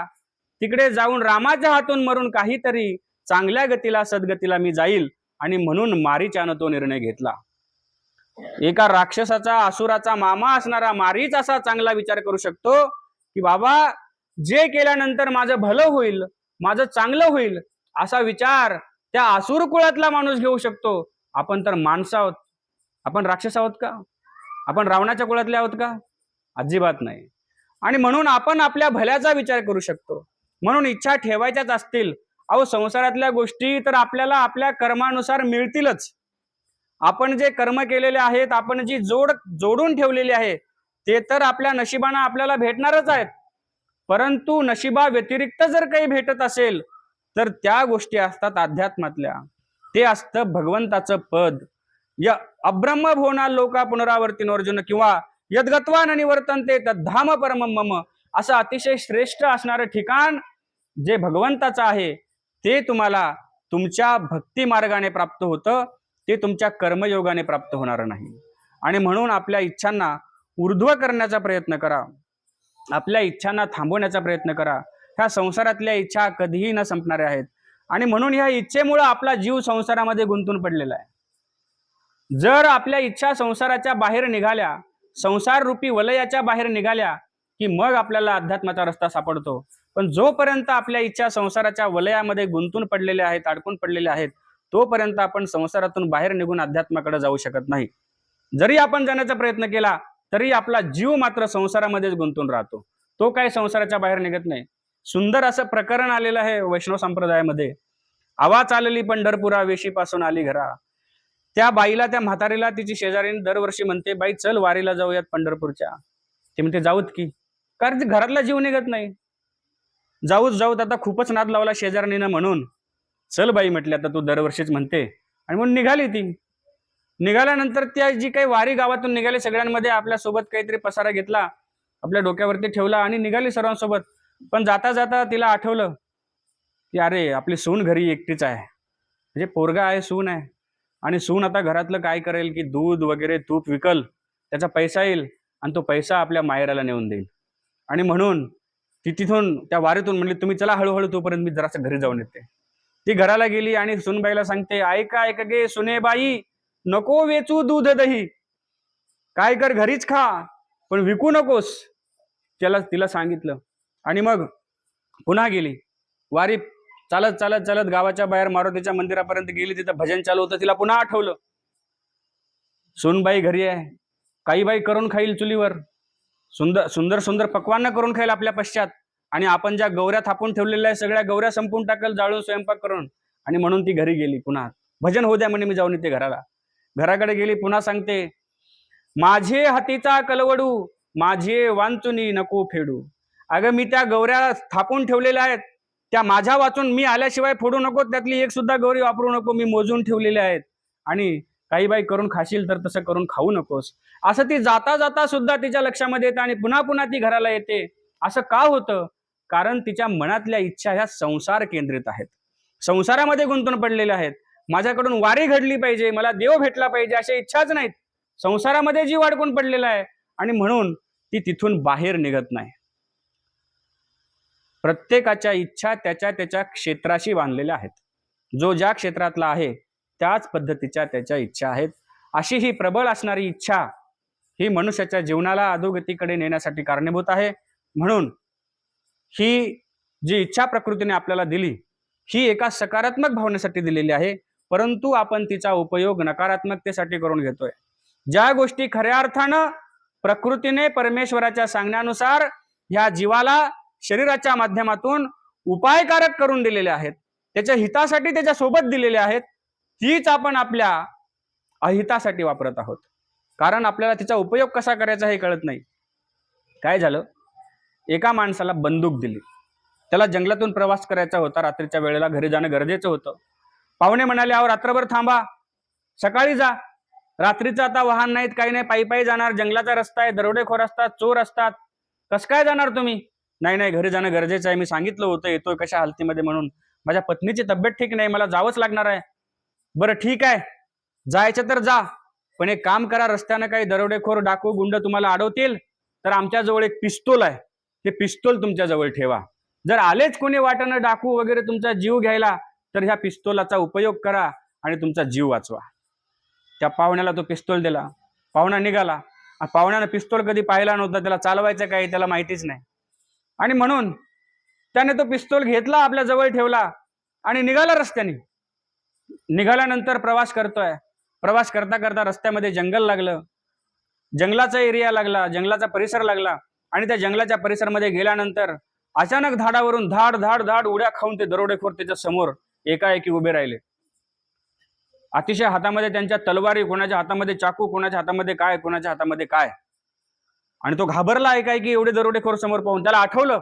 [SPEAKER 1] तिकडे जाऊन रामाच्या हातून मरून काहीतरी चांगल्या गतीला, सद्गतीला मी जाईल. आणि म्हणून मारीचानं तो निर्णय घेतला. एका राक्षसाचा, असुराचा मामा असणारा मारीच असा चांगला विचार करू शकतो की बाबा जे केल्यानंतर माझं भलं होईल, माझं चांगलं होईल, असा विचार त्या असुर कुळातला माणूस घेऊ शकतो. आपण तर माणसं आहोत, आपण राक्षस आहोत का? आपण रावणाच्या कुळातले आहोत का? अजिबात नाही. आणि म्हणून आपण आपल्या भल्याचा विचार करू शकतो. म्हणून इच्छा ठेवायच्याच असतील, अहो संसारातल्या गोष्टी तर आपल्याला आपल्या कर्मानुसार मिळतीलच. आपण जे कर्म केलेले आहेत, आपण जी जोडून ठेवलेली आहे, ते तर आपल्या नशिबानं आपल्याला भेटणारच आहेत. परंतु नशिबा व्यतिरिक्त जर काही भेटत असेल तर त्या गोष्टी असतात अध्यात्मातल्या. ते असतं भगवंताचं पद. या अब्रह्म भुवना लोका पुनरावर्तीन अर्जुन, किंवा यद्गत्वा न निवर्तन्ते तद्धाम परमं मम, असं अतिशय श्रेष्ठ असणारं ठिकाण जे भगवंताचं आहे, ते तुम्हाला तुमच्या भक्ती मार्गाने प्राप्त होतं, ते तुमच्या कर्मयोगाने प्राप्त होणार नाही. आणि म्हणून आपल्या इच्छांना ऊर्ध्व करण्याचा प्रयत्न करा, आपल्या इच्छांना थांबवण्याचा प्रयत्न करा. ह्या संसारातल्या इच्छा कधीही न संपणाऱ्या आहेत. आणि म्हणून ह्या इच्छेमुळे आपला जीव संसारामध्ये गुंतून पडलेला आहे. जर आपल्या इच्छा संसाराच्या बाहेर निघाल्या, संसार रूपी वलयाच्या बाहेर निघाल्या, की मग आपल्याला अध्यात्माचा रस्ता सापडतो. पण जोपर्यंत आपल्या इच्छा संसाराच्या वलयामध्ये गुंतून पडलेल्या आहेत, अडकून पडलेल्या आहेत, तोपर्यंत आपण संसारातून बाहेर निघून अध्यात्माकडे जाऊ शकत नाही. जरी आपण जाण्याचा प्रयत्न केला तरी आपला जीव मात्र संसारामध्येच गुंतून राहतो, तो काही संसाराच्या बाहेर निघत नाही. सुंदर असं प्रकरण आलेलं आहे वैष्णव संप्रदायामध्ये. आवा चालली पंढरपुरा, वेशीपासून आली घरा. त्या बाईला, त्या म्हातारीला तिची शेजारीने दरवर्षी म्हणते, बाई चल वारीला जाऊयात पंढरपूरच्या. ते म्हणते जाऊत की, कारण घरातला जीव निघत नाही. जाऊत आता खूपच नाद लावला शेजारणीनं, म्हणून चल बाई म्हटले, आता तू दरवर्षीच म्हणते. आणि म्हणून निघाली ती. निघाल्यानंतर त्या जी काही वारी गावातून निघाली, सगळ्यांमध्ये आपल्या सोबत काहीतरी पसारा घेतला, आपल्या डोक्यावरती ठेवला आणि निघाली सर्वांसोबत. पण जाता जाता तिला आठवलं की अरे आपली सून घरी एकटीच आहे, म्हणजे पोरगा आहे, सून आहे, आणि सून आता घरातलं काय करेल की दूध वगैरे तूप विकल, त्याचा पैसा येईल आणि तो पैसा आपल्या मायराला नेऊन देईल. आणि म्हणून ती तिथून त्या वारीतून म्हणली, तुम्ही चला हळूहळू, तोपर्यंत मी जरासं घरी जाऊन येते. ती घराला गेली आणि सुनबाईला सांगते, ऐक गे सुनेबाई, नको वेचू दूध दही, काय कर घरीच खा, पण विकू नकोस. तिला सांगितलं. आणि मग पुन्हा गेली वारी. चालत चालत चालत गावाच्या बाहेर मारुतीच्या मंदिरापर्यंत गेली. तिथं भजन चालू होतं. तिला पुन्हा आठवलं, सूनबाई घरी आहे, काही बाई करून खाईल चुलीवर, सुंदर सुंदर सुंदर पक्वान्न करून खाईल आपल्या पश्चात, आणि आपण ज्या गौऱ्या थापून ठेवलेल्या आहे सगळ्या गौऱ्या संपून टाकल जाळून स्वयंपाक करून. आणि म्हणून ती घरी गेली. पुन्हा भजन होऊ द्या म्हणे, मी जाऊन येते घराला. घराकडे गेली. पुन्हा सांगते, माझे हातीचा कलवडू, माझे वांचुनी नको फेडू, अगं मी त्या गौऱ्या थापून ठेवलेल्या आहेत, त्या माझ्या वाचून मी आल्याशिवाय फोडू नको, त्यातली एक सुद्धा गौरी वापरू नको, मी मोजून ठेवलेल्या आहेत. आणि काही बाई करून खाशील तर तसं करून खाऊ नकोस. असं ती जाता जाता सुद्धा तिच्या लक्षामध्ये येतं आणि पुन्हा पुन्हा ती घराला येते. असं का होतं? कारण तिच्या मनातल्या इच्छा ह्या संसार केंद्रित आहेत, संसारामध्ये गुंतून पडलेल्या आहेत. माझ्याकडून वारी घडली पाहिजे, मला देव भेटला पाहिजे अशा इच्छाच नाहीत. संसारामध्ये जीव अडकून पडलेला आहे आणि म्हणून ती तिथून बाहेर निघत नाही. प्रत्येकाच्या इच्छा त्याच्या त्याच्या क्षेत्राशी बांधलेल्या आहेत. जो ज्या क्षेत्रातला आहे त्याच पद्धतीच्या त्याच्या इच्छा आहेत. अशी ही प्रबळ असणारी इच्छा ही मनुष्याच्या जीवनाला अधोगतीकडे नेण्यासाठी कारणीभूत आहे. म्हणून ही जी इच्छा प्रकृतीने आपल्याला दिली ही एका सकारात्मक भावनेसाठी दिलेली आहे, परंतु आपण तिचा उपयोग नकारात्मकतेसाठी करून घेतोय. ज्या गोष्टी खऱ्या अर्थानं प्रकृतीने परमेश्वराच्या सांगण्यानुसार ह्या जीवाला शरीराच्या माध्यमातून उपायकारक करून दिलेल्या आहेत, त्याच्या हितासाठी त्याच्या सोबत दिलेल्या आहेत, तीच आपण आपल्या अहितासाठी वापरत आहोत. कारण आपल्याला तिचा उपयोग कसा करायचा हे कळत नाही. काय झालं, एका माणसाला बंदूक दिली, त्याला जंगलातून प्रवास करायचा होता, रात्रीच्या वेळेला घरी जाणं गरजेचं होतं. पाहुणे म्हणाले, अहो रात्रभर थांबा, सकाळी जा. रात्रीचं आता वाहन नाहीत, काही नाही, पायी पायी जाणार, जंगलाचा रस्ता आहे, दरोडेखोर असतात, चोर असतात, कसं काय जाणार तुम्ही? नाही नाही, घरी जाणं गरजेचं आहे, मी सांगितलं होतं येतोय कशा हालतीमध्ये म्हणून, माझ्या पत्नीची तब्येत ठीक नाही, मला जावंच लागणार आहे. बरं ठीक आहे, जायचं तर जा, पण एक काम करा, रस्त्यानं काही दरोडेखोर डाकू गुंड तुम्हाला अडवतील तर आमच्याजवळ एक पिस्तूल आहे, ते पिस्तूल तुमच्या जवळ ठेवा. जर आलेच कोणी वाटेनं डाकू वगैरे तुमचा जीव घ्यायला तर ह्या पिस्तोलाचा उपयोग करा आणि तुमचा जीव वाचवा. त्या पाहुण्याला तो पिस्तूल दिला, पाहुणा निघाला. पाहुण्यानं पिस्तूल कधी पाहिला नव्हता, त्याला चालवायचं काही त्याला माहितीच नाही, आणि म्हणून त्याने तो पिस्तूल घेतला, आपल्या जवळ ठेवला आणि निघाला रस्त्याने. निघाल्यानंतर प्रवास करतोय. प्रवास करता करता रस्त्यामध्ये जंगल लागलं, जंगलाचा एरिया लागला, जंगलाचा परिसर लागला, आणि त्या जंगलाच्या परिसरामध्ये गेल्यानंतर अचानक धाडावरून धाड धाड धाड उड्या खाऊन ते दरोडेखोर त्याच्या समोर एकाएकी उभे राहिले. अतिशय हातामध्ये त्यांच्या तलवारी, कोणाच्या हातामध्ये चाकू, कोणाच्या हातामध्ये काय, कोणाच्या हातामध्ये काय. आणि तो घाबरला एकाएकी एवढे दरोडेखोर समोर पाहून. त्याला आठवलं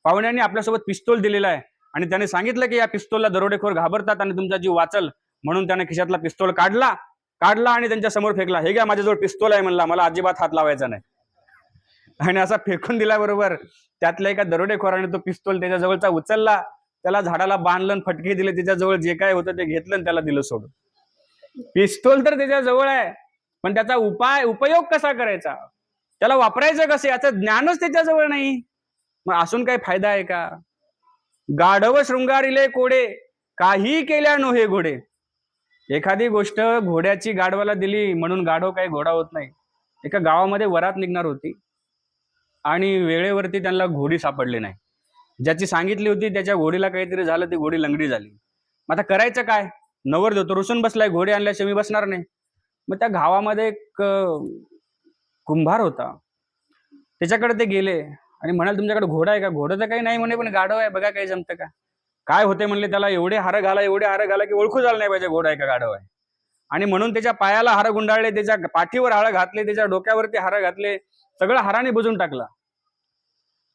[SPEAKER 1] पाहुण्यांनी आपल्यासोबत पिस्तूल दिलेला आहे आणि त्याने सांगितलं की या पिस्तूलला दरोडेखोर घाबरतात आणि तुमचा जीव वाचल, म्हणून त्याने खिशातला पिस्तूल काढला आणि त्यांच्या समोर फेकला. हे घ्या, माझ्याजवळ पिस्तूल आहे म्हणला, मला अजिबात हात लावायचा नाही. आणि असा फेकून दिल्याबरोबर त्यातल्या एका दरोडेखोराने तो पिस्तूल त्याच्या जवळचा उचलला, त्याला झाडाला बांधलं, फटके दिले, त्याच्याजवळ जे काय होतं ते घेतलं आणि त्याला दिलं सोडून. पिस्तूल तर त्याच्या जवळ आहे, पण त्याचा उपयोग कसा करायचा, त्याला वापरायचं कसे याचं ज्ञानच त्याच्याजवळ नाही. मग असून काही फायदा आहे का? गाढव शृंगारिले कोडे, काही केल्या नोहे घोडे. एखादी गोष्ट घोड्याची गाढवाला दिली म्हणून गाढव काही घोडा होत नाही. एका गावामध्ये वरात निघणार होती आणि वेळेवरती त्यांना घोडी सापडली नाही. ज्याची सांगितली होती त्याच्या घोडीला काहीतरी झालं, ती घोडी लंगडी झाली. मग आता करायचं काय? नवरदेव तो रुसून बसलाय, घोडे आणल्याशिवाय मी बसणार नाही. मग त्या गावामध्ये एक कुंभार होता, त्याच्याकडे ते गेले आणि म्हणाले, तुमच्याकडे घोडा आहे का? घोडं तर काही नाही म्हणे, पण गाढव आहे, बघा काही जमतं का? काय होते म्हणले, त्याला एवढे हार घाला की ओळखू झालं नाही पाहिजे घोडा आहे का गाढव आहे. आणि म्हणून त्याच्या पायाला हार गुंडाळले, त्याच्या पाठीवर हार घातले, त्याच्या डोक्यावरती हार घातले, सगळं हाराने बुजून टाकला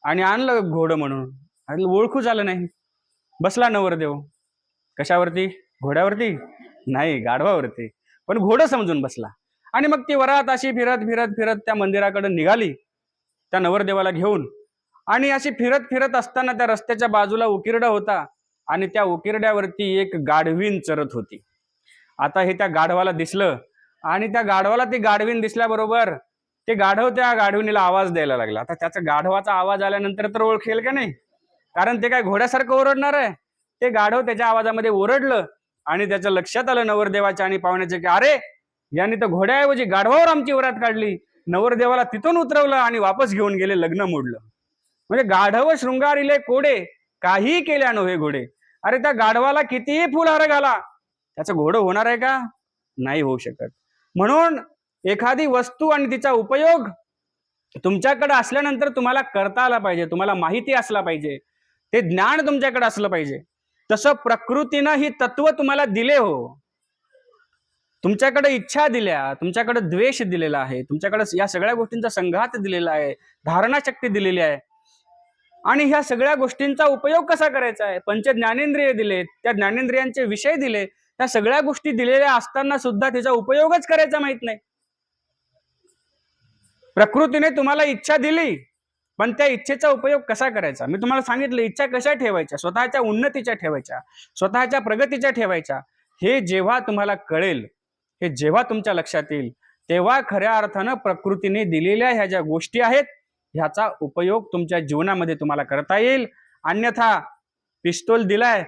[SPEAKER 1] आणि आणलं घोडं म्हणून. ओळखू झालं नाही. बसला नवरदेव कशावरती? घोड्यावरती नाही, गाढवावरती, पण घोडं समजून बसला. आणि मग ती वरात अशी फिरत फिरत फिरत त्या मंदिराकडे निघाली त्या नवरदेवाला घेऊन. आणि अशी फिरत फिरत असताना त्या रस्त्याच्या बाजूला उकिरडा होता आणि त्या उकिरड्यावरती एक गाढवीन चरत होती. आता हे त्या गाढवाला दिसलं आणि त्या गाढवाला ती गाढवीन दिसल्याबरोबर ते गाढव त्या गाढविणीला आवाज द्यायला लागला. आता त्याचा गाढवाचा आवाज आल्यानंतर तर ओळखेल का नाही, कारण ते काय घोड्यासारखं ओरडणार आहे. ते गाढव त्याच्या आवाजामध्ये ओरडलं आणि त्याच्या लक्षात आलं नवरदेवाच्या आणि पाहुण्याच्या की अरे, यांनी तर घोड्याऐवजी गाढवावर आमची वरात काढली. नवरदेवाला तिथून उतरवलं आणि वापस घेऊन गेले, लग्न मोडलं. म्हणजे गाढव शृंगारिले कोडे, काही केल्या नव्हे घोडे. अरे त्या गाढवाला कितीही फुलहार घाला, त्याचं घोडं होणार आहे का? नाही होऊ शकत. म्हणून एखादी वस्तू आणि तिचा उपयोग तुमच्याकडे असल्यानंतर तुम्हाला करता आला पाहिजे, तुम्हाला माहिती असला पाहिजे, ते ज्ञान तुमच्याकडे असलं पाहिजे. तसं प्रकृतीनं ही तत्व तुम्हाला दिले हो. तुमच्याकडे इच्छा दिल्या, तुमच्याकडे द्वेष दिलेला आहे, तुमच्याकडे या सगळ्या गोष्टींचा संघात दिलेला आहे, धारणा शक्ती दिलेली आहे. आणि ह्या सगळ्या गोष्टींचा उपयोग कसा करायचा आहे? पंच ज्ञानेंद्रिय दिलेत, त्या ज्ञानेंद्रियांचे विषय दिले, त्या सगळ्या गोष्टी दिलेल्या असताना सुद्धा त्याचा उपयोगच करायचा माहित नाही. प्रकृतीने तुम्हाला इच्छा दिली, पण त्या इच्छेचा उपयोग कसा करायचा? मी तुम्हाला सांगितलं, इच्छा कशा ठेवायच्या? स्वतःच्या उन्नतीच्या ठेवायच्या, स्वतःच्या प्रगतीच्या ठेवायच्या. हे जेव्हा तुम्हाला कळेल, हे जेव्हा तुमच्या लक्षात येईल, तेव्हा खऱ्या अर्थानं प्रकृतीने दिलेल्या ह्या ज्या गोष्टी आहेत, ह्याचा उपयोग तुमच्या जीवनामध्ये तुम्हाला करता येईल. अन्यथा पिस्तूल दिलाय,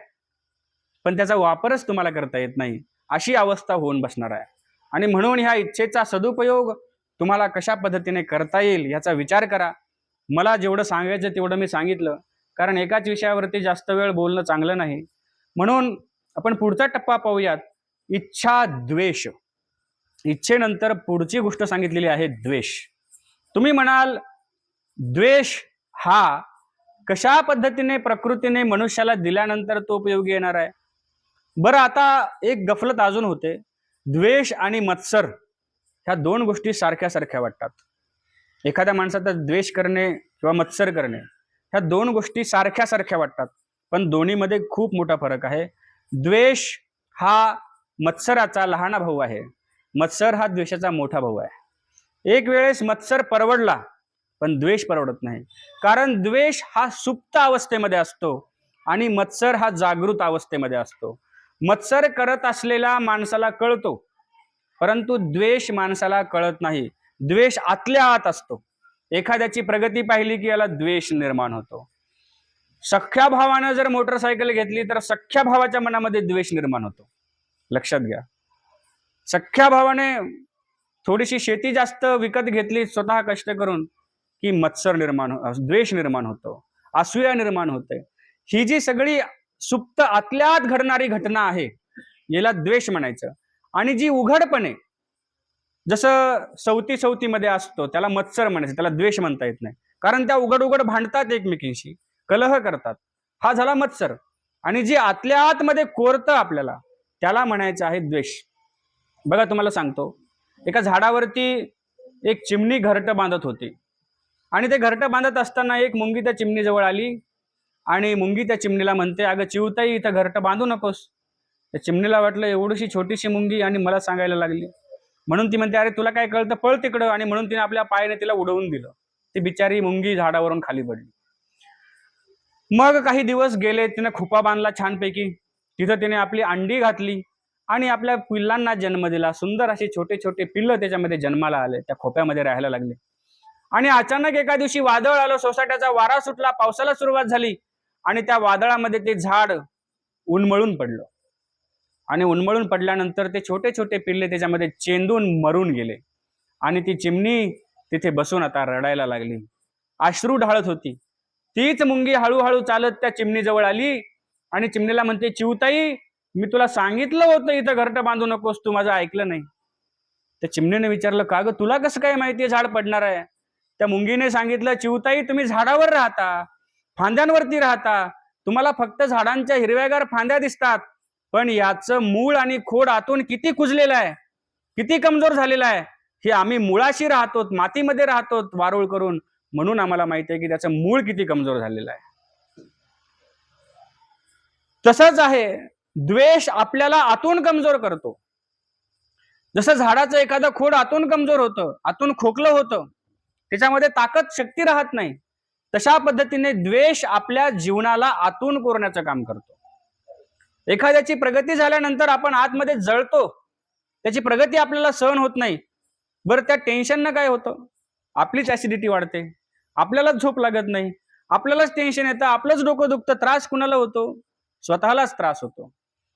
[SPEAKER 1] पण त्याचा वापरच तुम्हाला करता येत नाही, अशी अवस्था होऊन बसणार आहे. आणि म्हणून ह्या इच्छेचा सदुपयोग तुम्हाला कशा पद्धतीने करता येईल याचा विचार करा. मला जेवढं सांगायचं तेवढं मी सांगितलं, कारण एकाच विषयावरती जास्त वेळ बोलणं चांगलं नाही. म्हणून आपण पुढचा टप्पा पाहूयात, इच्छा द्वेष. इच्छेनंतर पुढची गोष्ट सांगितलेली आहे द्वेष. तुम्ही म्हणाल, द्वेष हा कशा पद्धतीने प्रकृतीने मनुष्याला दिल्यानंतर तो उपयोगी येणार आहे? बरं, आता एक गफलत अजून होते. द्वेष आणि मत्सर ह्या दोन गोष्टी सारख्या सारख्या वाटतात. एखाद्या माणसाचा द्वेष करणे किंवा मत्सर करणे ह्या दोन गोष्टी सारख्या सारख्या वाटतात, पण दोन्हीमध्ये खूप मोठा फरक आहे. द्वेष हा मत्सराचा लहान भाऊ आहे, मत्सर हा द्वेषाचा मोठा भाऊ आहे. एक वेळेस मत्सर परवडला, पण द्वेष परवडत नाही. कारण द्वेष हा सुप्त अवस्थेमध्ये असतो आणि मत्सर हा जागृत अवस्थेमध्ये असतो. मत्सर करत असलेला माणसाला कळतो, परंतु द्वेष माणसाला कळत नाही. द्वेष आतल्या आत असतो. एखाद्याची प्रगती पाहिली की याला द्वेष निर्माण होतो. सख्या भावानं जर मोटरसायकल घेतली तर सख्या भावाच्या मनामध्ये द्वेष निर्माण होतो. लक्षात घ्या. सख्या भावाने थोडीशी शेती जास्त विकत घेतली स्वतः कष्ट करून की मत्सर निर्माण द्वेष निर्माण होतो, असूया निर्माण होते. ही जी सगळी सुप्त आतल्या आत घडणारी घटना आहे याला द्वेष म्हणायचं. आणि जी उघडपणे जसं सवतीमध्ये असतो त्याला मत्सर म्हणायचं, त्याला द्वेष म्हणता येत नाही. कारण त्या उघड उघड भांडतात, एकमेकींशी कलह करतात, हा झाला मत्सर. आणि जी आतल्या आतमध्ये कोरतं आपल्याला त्याला म्हणायचं आहे द्वेष. बघा, तुम्हाला सांगतो, एका झाडावरती एक चिमणी घरटं बांधत होती आणि ते घरटं बांधत असताना एक मुंगी त्या चिमणीजवळ आली आणि मुंगी त्या चिमणीला म्हणते, अगं चिवताई, इथं घरटं बांधू नकोस. त्या चिमणीला वाटलं एवढीशी छोटीशी मुंगी आणि मला सांगायला लागली, म्हणून ती म्हणते, अरे तुला काय कळतं, पळ तिकडं. आणि म्हणून तिने आपल्या पायाने तिला उडवून दिलं. ती बिचारी मुंगी झाडावरून खाली पडली. मग काही दिवस गेले, तिने खोपा बांधला छानपैकी, तिथं तिने आपली अंडी घातली आणि आपल्या पिल्लांना जन्म दिला. सुंदर असे छोटे छोटे पिल्लं त्याच्यामध्ये जन्माला आले, त्या खोप्यामध्ये राहायला लागले. आणि अचानक एका दिवशी वादळ आलं, सोसाट्याचा वारा सुटला, पावसाला सुरुवात झाली आणि त्या वादळामध्ये ते झाड उन्मळून पडलं. आणि उन्मळून पडल्यानंतर ते छोटे छोटे पिल्ले त्याच्यामध्ये चेंदून मरून गेले. आणि ती चिमणी तिथे बसून आता रडायला लागली, अश्रू ढाळत होती. तीच मुंगी हळूहळू चालत त्या चिमणीजवळ आली आणि चिमणीला म्हणते, चिवताई, मी तुला सांगितलं होतं इथं घरटं बांधू नकोस, तू माझं ऐकलं नाही. त्या चिमणीने विचारलं, का ग, तुला कसं काय माहिती झाड पडणार आहे? त्या मुंगीने सांगितलं, चिवताई, तुम्ही झाडावर राहता, फांद्यांवरती राहता, तुम्हाला फक्त झाडांच्या हिरव्यागार फांद्या दिसतात, पण याचं मूळ आणि खोड आतून किती कुजलेलं आहे, किती कमजोर झालेलं आहे, हे आम्ही मुळाशी राहतो, मातीमध्ये राहतो वारुळ करून, म्हणून आम्हाला माहिती आहे की त्याचं मूळ किती कमजोर झालेलं आहे. तसंच आहे, द्वेष आपल्याला आतून कमजोर करतो. जसं झाडाचं एखादं खोड आतून कमजोर होतं, आतून खोकलं होतं, त्याच्यामध्ये ताकद शक्ती राहत नाही, तशा पद्धतीने द्वेष आपल्या जीवनाला आतून कोरण्याचं काम करतो. एखाद्याची प्रगती झाल्यानंतर आपण आतमध्ये जळतो, त्याची प्रगती आपल्याला सहन होत नाही. बरं, त्या टेन्शननं काय होतं? आपलीच ऍसिडिटी वाढते, आपल्यालाच झोप लागत नाही, आपल्यालाच टेन्शन येतं, आपलंच डोकं दुखतं. त्रास कुणाला होतो? स्वतःलाच त्रास होतो.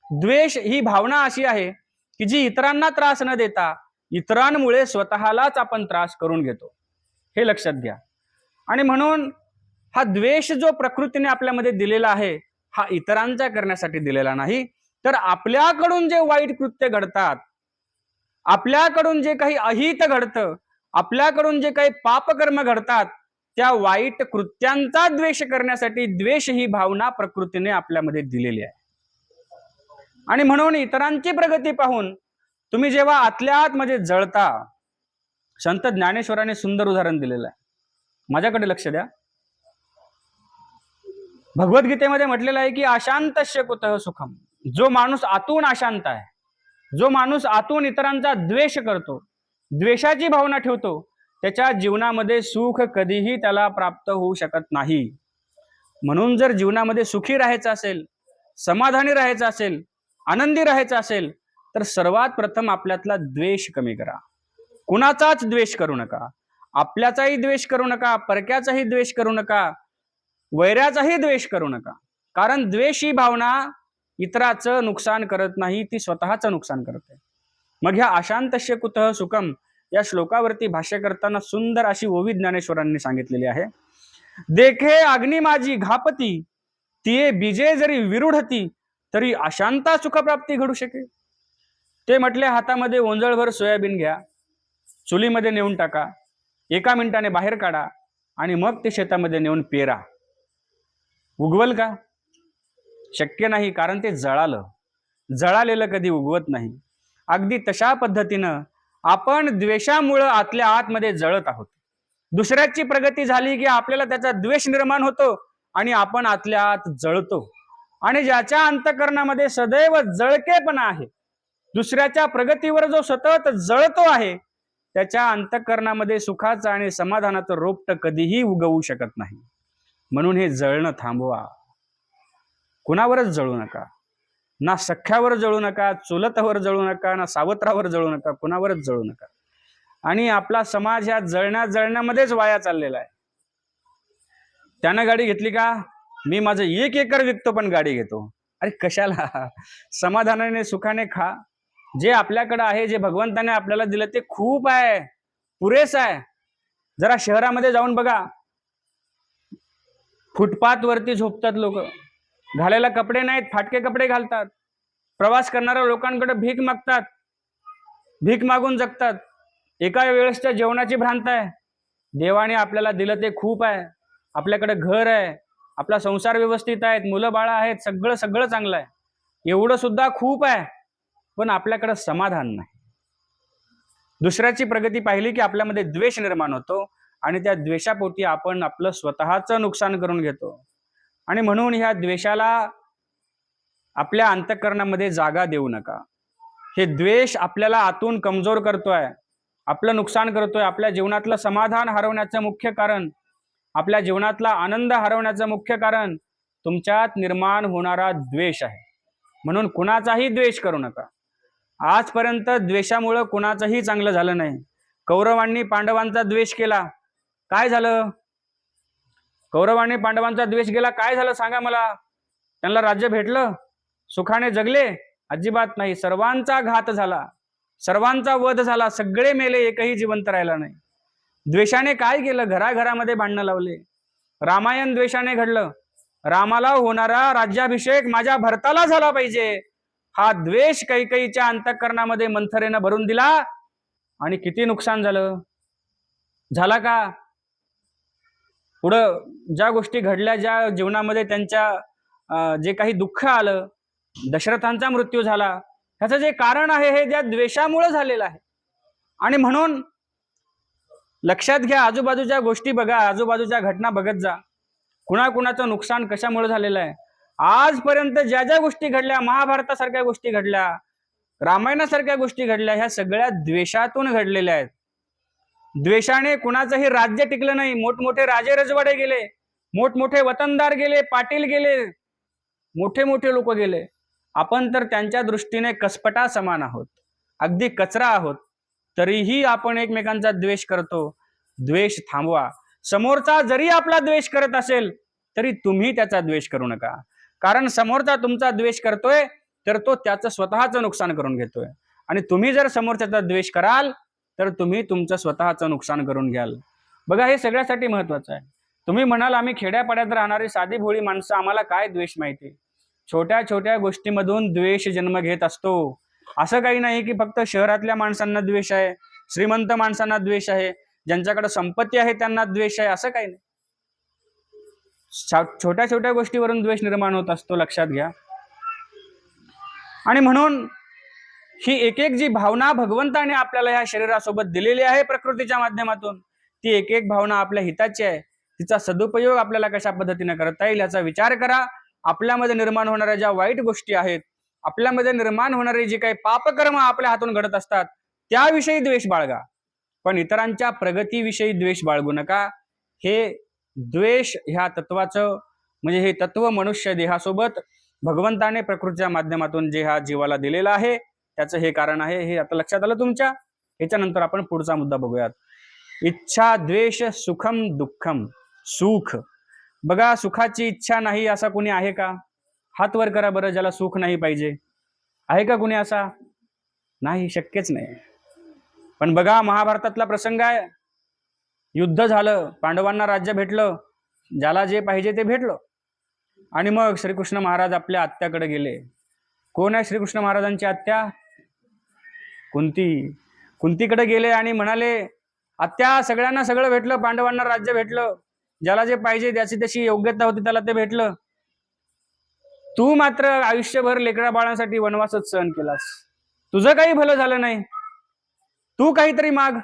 [SPEAKER 1] द्वेष ही भावना अशी आहे की जी इतरांना त्रास न देता इतरांमुळे स्वतःलाच आपण त्रास करून घेतो, हे लक्षात घ्या. आणि म्हणून हा द्वेष जो प्रकृतीने आपल्यामध्ये दिलेला आहे, हा इतरांचा करण्यासाठी दिलेला नाही, तर आपल्याकडून जे वाईट कृत्य घडतात, आपल्याकडून जे काही अहित घडतं, आपल्याकडून जे काही पापकर्म घडतात, त्या वाईट कृत्यांचा द्वेष करण्यासाठी द्वेष ही भावना प्रकृतीने आपल्यामध्ये दिलेली आहे. आणि म्हणून इतरांची प्रगती पाहून तुम्ही जेव्हा आतल्या आतमध्ये जळता, संत ज्ञानेश्वरांनी सुंदर उदाहरण दिलेलं आहे. माझ्याकडे लक्ष द्या. भगवद्गीतेमध्ये म्हटलेलं आहे की अशांतस्य कुतः सुखम. जो माणूस आतून अशांत आहे, जो माणूस आतून इतरांचा द्वेष करतो, द्वेषाची भावना ठेवतो, त्याच्या जीवनामध्ये सुख कधीही त्याला प्राप्त होऊ शकत नाही. म्हणून जर जीवनामध्ये सुखी राहायचं असेल, समाधानी राहायचं असेल, आनंदी राहायचं असेल, तर सर्वात प्रथम आपल्यातला द्वेष कमी करा. कुणाचाच द्वेष करू नका. आपल्याचाही द्वेष करू नका, परक्याचाही द्वेष करू नका, वैराचाही द्वेष करू नका. कारण द्वेष ही भावना इतराचं नुकसान करत नाही, ती स्वतःचं नुकसान करते. मग ह्या अशांतस्य कुतः सुखम या श्लोकावरती भाष्य करताना सुंदर अशी ओवी ज्ञानेश्वरांनी सांगितलेली आहे. देखे अग्नी माझी घापती, तिये बीजे जरी विरुढती, तरी अशांता सुखप्राप्ती घडू शके. ते म्हटले, हातामध्ये ओंजळभर सोयाबीन घ्या, चुलीमध्ये नेऊन टाका, 1 मिनिटाने बाहेर काढा आणि मग ते शेतामध्ये नेऊन पेरा. उगवल का? शक्य नाही, कारण ते जळालं. जळालेलं कधी उगवत नाही. अगदी तशा पद्धतीनं आपण द्वेषामुळं आतल्या आतमध्ये जळत आहोत. दुसऱ्याची प्रगती झाली की आपल्याला त्याचा द्वेष निर्माण होतो आणि आपण आतल्या आत जळतो. आणि ज्याच्या अंतःकरणामध्ये सदैव जळकेपणा आहे, दुसऱ्याच्या प्रगतीवर जो सतत जळतो आहे, त्याच्या अंतःकरणामध्ये सुखाचं आणि समाधानाचं रोपट कधीही उगवू शकत नाही. म्हणून हे जळणं थांबवा. कुणावरच जळू नका. ना सख्यावर जळू नका, चुलतावर जळू नका, ना सावत्रावर जळू नका, कुणावरच जळू नका. आणि आपला समाज ह्या जळण्यामध्येच वाया चाललेला आहे. त्यानं गाडी घेतली का, मी माझं 1 एकर विकतो पण गाडी घेतो. अरे कशाला? समाधानाने सुखाने खा. जे आपल्याकडे आहे, जे भगवंताने आपल्याला दिलं ते खूप आहे, पुरेस आहे. जरा शहरामध्ये जाऊन बघा, फुटपाथ वरती झोपतात लोक, घालायला कपडे नाहीत, फाटके कपडे घालतात, प्रवास करणाऱ्या लोकांकडे भीक मागतात, भीक मागून जगतात. एका वेळेसच्या जेवणाची भ्रांत आहे. देवाने आपल्याला दिलं ते खूप आहे. आपल्याकडे घर आहे, आपला संसार व्यवस्थित आहेत, मुलं बाळा आहेत, सगळं सगळं चांगलं आहे. एवढं सुद्धा खूप आहे, पण आपल्याकडे समाधान नाही. दुसऱ्याची प्रगती पाहिली की आपल्यामध्ये द्वेष निर्माण होतो आणि त्या द्वेषापोटी आपण आपलं स्वतःचं नुकसान करून घेतो. आणि म्हणून ह्या द्वेषाला आपल्या अंतःकरणामध्ये जागा देऊ नका. हे द्वेष आपल्याला आतून कमजोर करतोय, आपलं नुकसान करतोय. आपल्या जीवनातलं समाधान हरवण्याचं मुख्य कारण, आपल्या जीवनातला आनंद हरवण्याचं मुख्य कारण तुमच्यात निर्माण होणारा द्वेष आहे. म्हणून कुणाचाही द्वेष करू नका. आजपर्यंत द्वेषामुळं कुणाचंही चांगलं झालं नाही. कौरवांनी पांडवांचा द्वेष केला, काय झालं? कौरवांनी पांडवांचा द्वेष केला, काय झालं सांगा मला? त्यांना राज्य भेटलं? सुखाने जगले? अजिबात नाही. सर्वांचा घात झाला, सर्वांचा वध झाला, सगळे मेले, एकही जिवंत राहिला नाही. द्वेषाने काय केलं? घराघरामध्ये भांडणं लावले. रामायण द्वेषाने घडलं. रामाला होणारा राज्याभिषेक माझ्या भरताला झाला पाहिजे, हा द्वेष कैकेयीच्या अंतःकरणामध्ये मंथरेनं भरून दिला आणि किती नुकसान झालं. झाला का? पुढं ज्या गोष्टी घडल्या, ज्या जीवनामध्ये त्यांच्या जे काही दुःख आलं, दशरथांचा मृत्यू झाला, ह्याचं जे कारण आहे हे त्या द्वेषामुळे झालेलं आहे. आणि म्हणून लक्षात घ्या, आजूबाजूच्या गोष्टी बघा, आजूबाजूच्या घटना बघत जा, कुणाकुणाचं नुकसान कशामुळे झालेलं आहे. आजपर्यंत ज्या ज्या गोष्टी घडल्या, महाभारतासारख्या गोष्टी घडल्या, रामायणासारख्या गोष्टी घडल्या, ह्या सगळ्या द्वेषातून घडलेल्या आहेत. द्वेषाने कुणाचंही राज्य टिकलं नाही. मोठमोठे राजे रजवाडे गेले, मोठमोठे वतनदार गेले, पाटील गेले, मोठे मोठे लोक गेले. आपण तर त्यांच्या दृष्टीने कसपटा समान आहोत, अगदी कचरा आहोत. तरीही आपण एकमेकांचा द्वेष करतो. द्वेष थांबवा. समोरचा जरी आपला द्वेष करत असेल तरी तुम्ही त्याचा द्वेष करू नका. कारण समोरचा तुमचा द्वेष करतोय तर तो त्याचं स्वतःचं नुकसान करून घेतोय. आणि तुम्ही जर समोरच्याचा द्वेष कराल तर तुम्ही तुमचं स्वतःचं नुकसान करून घ्याल. बघा, हे सगळ्यासाठी महत्वाचं आहे. तुम्ही म्हणाल, आम्ही खेड्यापाड्यात राहणारी साधी भोळी माणसं, आम्हाला काय द्वेष माहिती. छोट्या छोट्या गोष्टीमधून द्वेष जन्म घेत असतो. असं काही नाही की फक्त शहरातल्या माणसांना द्वेष आहे, श्रीमंत माणसांना द्वेष आहे, ज्यांच्याकडे संपत्ती आहे त्यांना द्वेष आहे, असं काही नाही. छोट्या छोट्या गोष्टीवरून द्वेष निर्माण होत असतो, लक्षात घ्या. आणि म्हणून ही एक एक जी भावना भगवंताने आपल्याला ह्या शरीरासोबत दिलेली आहे प्रकृतीच्या माध्यमातून, ती एक एक भावना आपल्या हिताची आहे. तिचा सदुपयोग आपल्याला कशा पद्धतीने करता येईल याचा विचार करा. आपल्यामध्ये निर्माण होणाऱ्या ज्या वाईट गोष्टी आहेत, आपल्यामध्ये निर्माण होणारे जे काही पापकर्म आपल्या हातून घडत असतात त्याविषयी द्वेष बाळगा, पण इतरांच्या प्रगतीविषयी द्वेष बाळगू नका. हे द्वेष ह्या तत्वाचं म्हणजे हे तत्व मनुष्य देहासोबत भगवंताने प्रकृतीच्या माध्यमातून जे ह्या जीवाला दिलेलं आहे त्याचं हे कारण आहे. हे आता लक्षात आलं तुमच्या. याच्यानंतर आपण पुढचा मुद्दा बघूयात. इच्छा द्वेष सुखम दुःखम. सुख बघा, सुखाची इच्छा नाही असा कोणी आहे का? हात वर करा बरं, ज्याला सुख नाही पाहिजे. आहे का कोणी असा? नाही, शक्यच नाही. पण बघा, महाभारतातला प्रसंग आहे. युद्ध झालं, पांडवांना राज्य भेटलं, ज्याला जे पाहिजे ते भेटलं. आणि मग श्रीकृष्ण महाराज आपल्या आत्याकडे गेले. कोण आहे श्रीकृष्ण महाराजांची आत्या? कुंती. कुंतीकडे गेले आणि म्हणाले, आत्या, सगळ्यांना सगळं भेटलं, पांडवांना राज्य भेटलं, ज्याला जे पाहिजे ज्याची त्याची योग्यता होती त्याला ते भेटलं. तू मात्र आयुष्यभर लेकरा बाळांसाठी वनवासच सहन केलास. तुझं काही भलं झालं नाही. तू काहीतरी माग.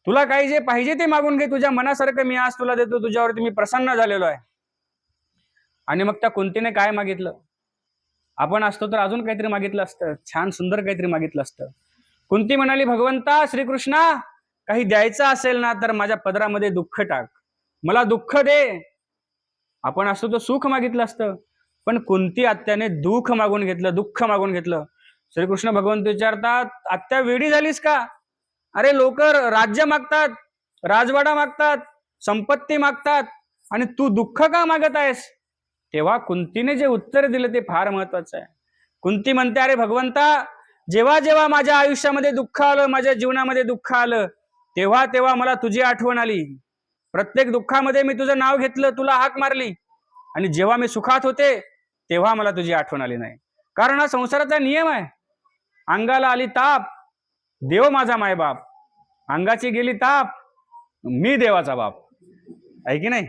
[SPEAKER 1] तुला काही जे पाहिजे ते मागून घे. तुझ्या मनासारखं मी आज तुला देतो. तुझ्यावरती मी प्रसन्न झालेलो आहे. आणि मग त्या कुंतीने काय मागितलं? आपण असतो तर अजून काहीतरी मागितलं असतं, छान सुंदर काहीतरी मागितलं असतं. कुंती म्हणाली, भगवंता श्रीकृष्णा, काही द्यायचं असेल ना तर माझ्या पदरामध्ये दुःख टाक, मला दुःख दे. आपण असतो तर सुख मागितलं असतं, पण कुंती आत्याने दुःख मागून घेतलं, दुःख मागून घेतलं. श्रीकृष्ण भगवंत विचारतात, आत्या वेडी झालीस का? अरे लोक राज्य मागतात, राजवाडा मागतात, संपत्ती मागतात, आणि तू दुःख का मागत आहेस? तेव्हा कुंतीने जे उत्तर दिलं ते फार महत्वाचं आहे. कुंती म्हणते, अरे भगवंता, जेव्हा जेव्हा माझ्या आयुष्यामध्ये दुःख आलं, माझ्या जीवनामध्ये दुःख आलं, तेव्हा तेव्हा मला तुझी आठवण आली. प्रत्येक दुःखामध्ये मी तुझं नाव घेतलं, तुला हाक मारली. आणि जेव्हा मी सुखात होते तेव्हा मला तुझी आठवण आली नाही. कारण हा संसाराचा नियम आहे. अंगाला आली ताप, देव माझा मायबाप. अंगाची गेली ताप, मी देवाचा बाप. आहे की नाही?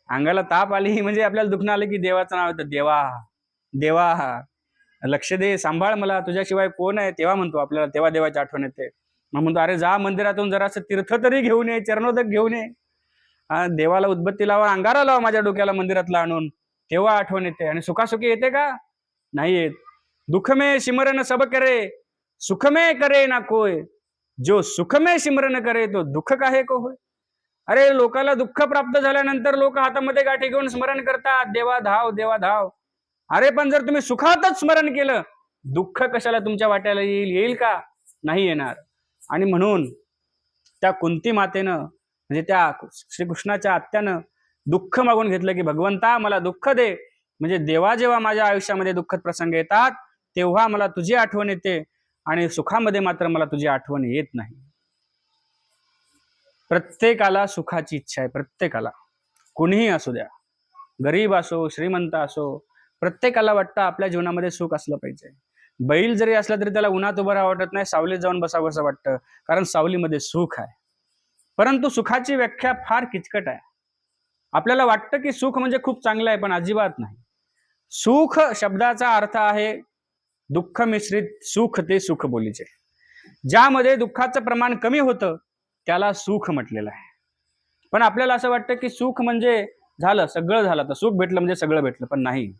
[SPEAKER 1] अंगाला ताप आली म्हणजे आपल्याला दुखणं आलं की देवाचं नाव येतं. देवा देवा लक्ष दे, सांभाळ मला, तुझ्याशिवाय कोण आहे? तेव्हा म्हणतो आपल्याला, तेव्हा देवाची आठवण येते. मग म्हणतो, अरे जा मंदिरातून जरासं तीर्थ तरी घेऊन ये, चरणोदक घेऊन ये. देवाला उदबत्ती लावा, अंगारा लावा माझ्या डोक्याला मंदिरातला आणून, तेव्हा आठवण येते. आणि सुखासुखी येते का? नाही येत. दुःख में सिमरन सब करे, सुख में करे ना कोय, जो सुख में सिमरन करे तो दुःख काहे को होय. अरे लोकाला दुःख प्राप्त झाल्यानंतर लोक हातामध्ये गाठी घेऊन स्मरण करतात, देवा धाव, देवा धाव. अरे पण जर तुम्ही सुखातच स्मरण केलं, दुःख कशाला तुमच्या वाट्याला येईल? येईल का? नाही येणार. आणि म्हणून त्या कुंती मातेनं म्हणजे त्या श्रीकृष्णाच्या आत्यानं दुःख मागून घेतलं की भगवंता मला दुःख दे. म्हणजे देवा जेव्हा माझ्या आयुष्यामध्ये दुःखद प्रसंग येतात तेव्हा मला तुझी आठवण येते, आणि सुखामध्ये मात्र मला तुझी आठवण येत नाही. प्रत्येकाला सुखाची इच्छा आहे, प्रत्येकाला. कुणीही असू द्या, गरीब असो श्रीमंत असो, प्रत्येकाला वाटतं आपल्या जीवनामध्ये सुख असलं पाहिजे. बैल जरी असला तरी त्याला उन्हात उभं राहावं वाटत नाही, सावलीत जाऊन बसावं असं वाटतं, कारण सावलीमध्ये सुख आहे. परंतु सुखाची व्याख्या फार किचकट आहे. आपल्याला वाटतं की सुख म्हणजे खूप चांगलं आहे, पण अजिबात नाही. सुख शब्दाचा अर्थ आहे दुःख मिश्रित सुख, ते सुख बोलीचे. ज्यामध्ये दुःखाचं प्रमाण कमी होतं त्याला सुख म्हटलेलं आहे. पण आपल्याला असं वाटतं की सुख म्हणजे झालं, सगळं झालं, तर सुख भेटलं म्हणजे सगळं भेटलं, पण नाही.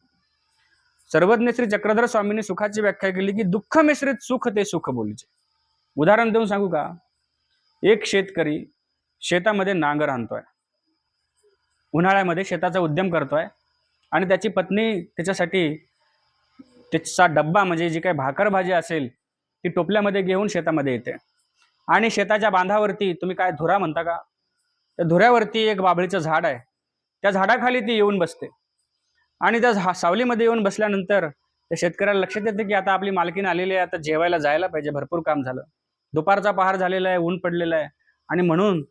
[SPEAKER 1] सर्वज्ञ श्री चक्रधर स्वामींनी सुखाची व्याख्या केली की दुःख मिश्रित सुख, ते सुख बोलीचे. उदाहरण देऊन सांगू का? एक शेतकरी शेतामध्ये नांगर आणतोय, उन्हाळ्यामध्ये शेताचा उद्यम करतोय, आणि त्याची पत्नी त्याच्यासाठी त्याचा डब्बा म्हणजे जी काही भाकर भाजी असेल ती टोपल्यामध्ये घेऊन शेतामध्ये येते. आणि शेताच्या बांधावरती, तुम्ही काय धुरा म्हणता का, त्या धुऱ्यावरती एक बाभळीचं झाड आहे, त्या झाडाखाली ती येऊन बसते. आणि त्या सावलीमध्ये येऊन बसल्यानंतर त्या शेतकऱ्याला लक्षात येते की आता आपली मालकीण आलेली आहे, आता जेवायला जायला पाहिजे, भरपूर काम झालं, दुपारचा पहार झालेला आहे, ऊन पडलेलं आहे. आणि म्हणून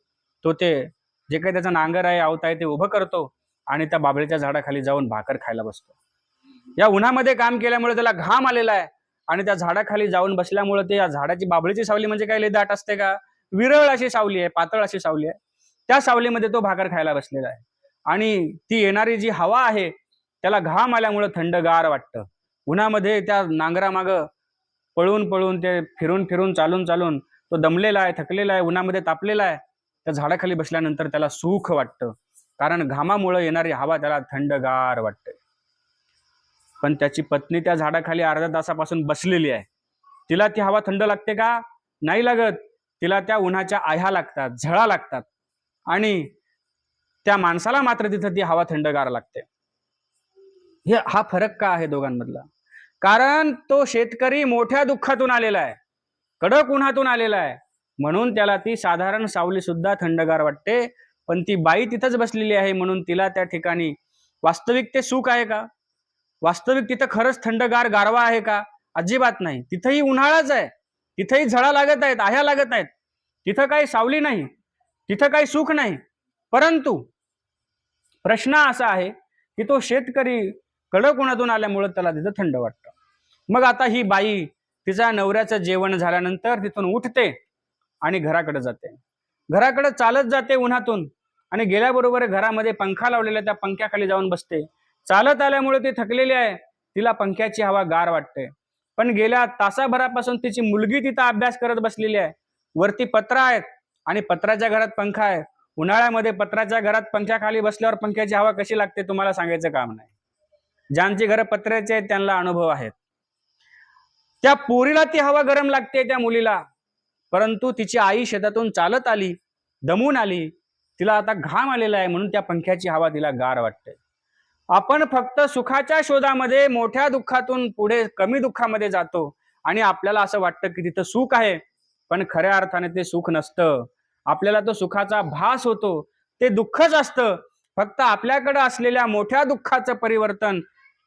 [SPEAKER 1] तो ते जे काही त्याचा नांगर आहे, आवत आहे, ते उभं करतो आणि त्या बाभळीच्या झाडाखाली जाऊन भाकर खायला बसतो. या उन्हामध्ये काम केल्यामुळे त्याला घाम आलेला आहे, आणि त्या झाडाखाली जाऊन बसल्यामुळे ते या झाडाची बाभळीची सावली म्हणजे काय लय दाट असते का? विरळ अशी सावली आहे, पातळ अशी सावली आहे. त्या सावलीमध्ये तो भाकर खायला बसलेला आहे. आणि ती येणारी जी हवा आहे त्याला घाम आल्यामुळे थंडगार वाटतं. उन्हामध्ये त्या नांगरामागं पळून पळून, ते फिरून फिरून, चालून चालून तो दमलेला आहे, थकलेला आहे, उन्हामध्ये तापलेला आहे. त्या झाडाखाली बसल्यानंतर त्याला सुख वाटतं. कारण घामामुळे येणारी हवा त्याला थंडगार वाटते. पण त्याची पत्नी त्या झाडाखाली अर्ध्या तासापासून बसलेली आहे. तिला ती हवा थंड लागते का? नाही लागत. तिला त्या उन्हाच्या आह्या लागतात, झळा लागतात. आणि त्या माणसाला मात्र तिथं ती हवा थंडगार लागते. हा फरक का आहे दोघांमधला? कारण तो शेतकरी मोठ्या दुःखातून आलेला आहे, कडक उन्हातून आलेला आहे, म्हणून त्याला ती साधारण सावली सुद्धा थंडगार वाटते. पण ती बाई तिथंच बसलेली आहे म्हणून तिला त्या ठिकाणी वास्तविक ते सुख आहे का? वास्तविक तिथं खरंच थंडगार गारवा आहे का? अजिबात नाही. तिथंही उन्हाळाच आहे, तिथंही झळा लागत आहेत, आह्या लागत आहेत, तिथं काही सावली नाही, तिथं काही सुख नाही. परंतु प्रश्न असा आहे की तो शेतकरी कडक उन्हातून आल्यामुळे त्याला तिथं थंड वाटतं. मग आता ही बाई तिच्या नवऱ्याचं जेवण झाल्यानंतर तिथून उठते आणि घराकडे जाते. घराकडे चालत जाते उन्हातून आणि गेल्याबरोबर घरामध्ये पंखा लावलेला, त्या पंख्याखाली जाऊन बसते. चालत आल्यामुळे ती थकलेली आहे, तिला पंख्याची हवा गार वाटते. पण गेल्या तासाभरापासून तिची मुलगी तिथं अभ्यास करत बसलेली आहे. वरती पत्रा आहेत आणि पत्राच्या घरात पंखा आहे. उन्हाळ्यामध्ये पत्राच्या घरात पंख्याखाली बसल्यावर पंख्याची हवा कशी लागते तुम्हाला सांगायचं काम नाही. ज्यांची घरं पत्र्याची आहेत त्यांना अनुभव आहेत. त्या पोरीला ती हवा गरम लागते, त्या मुलीला. परंतु तिची आई शेतातून चालत आली, दमून आली, तिला आता घाम आलेला आहे म्हणून त्या पंख्याची हवा तिला गार वाटते. आपण फक्त सुखाच्या शोधामध्ये मोठ्या दुःखातून पुढे कमी दुःखामध्ये जातो आणि आपल्याला असं वाटतं की तिथं सुख आहे, पण खऱ्या अर्थाने ते सुख नसतं. आपल्याला तो सुखाचा भास होतो, ते दुःखच असतं. फक्त आपल्याकडे असलेल्या मोठ्या दुःखाचं परिवर्तन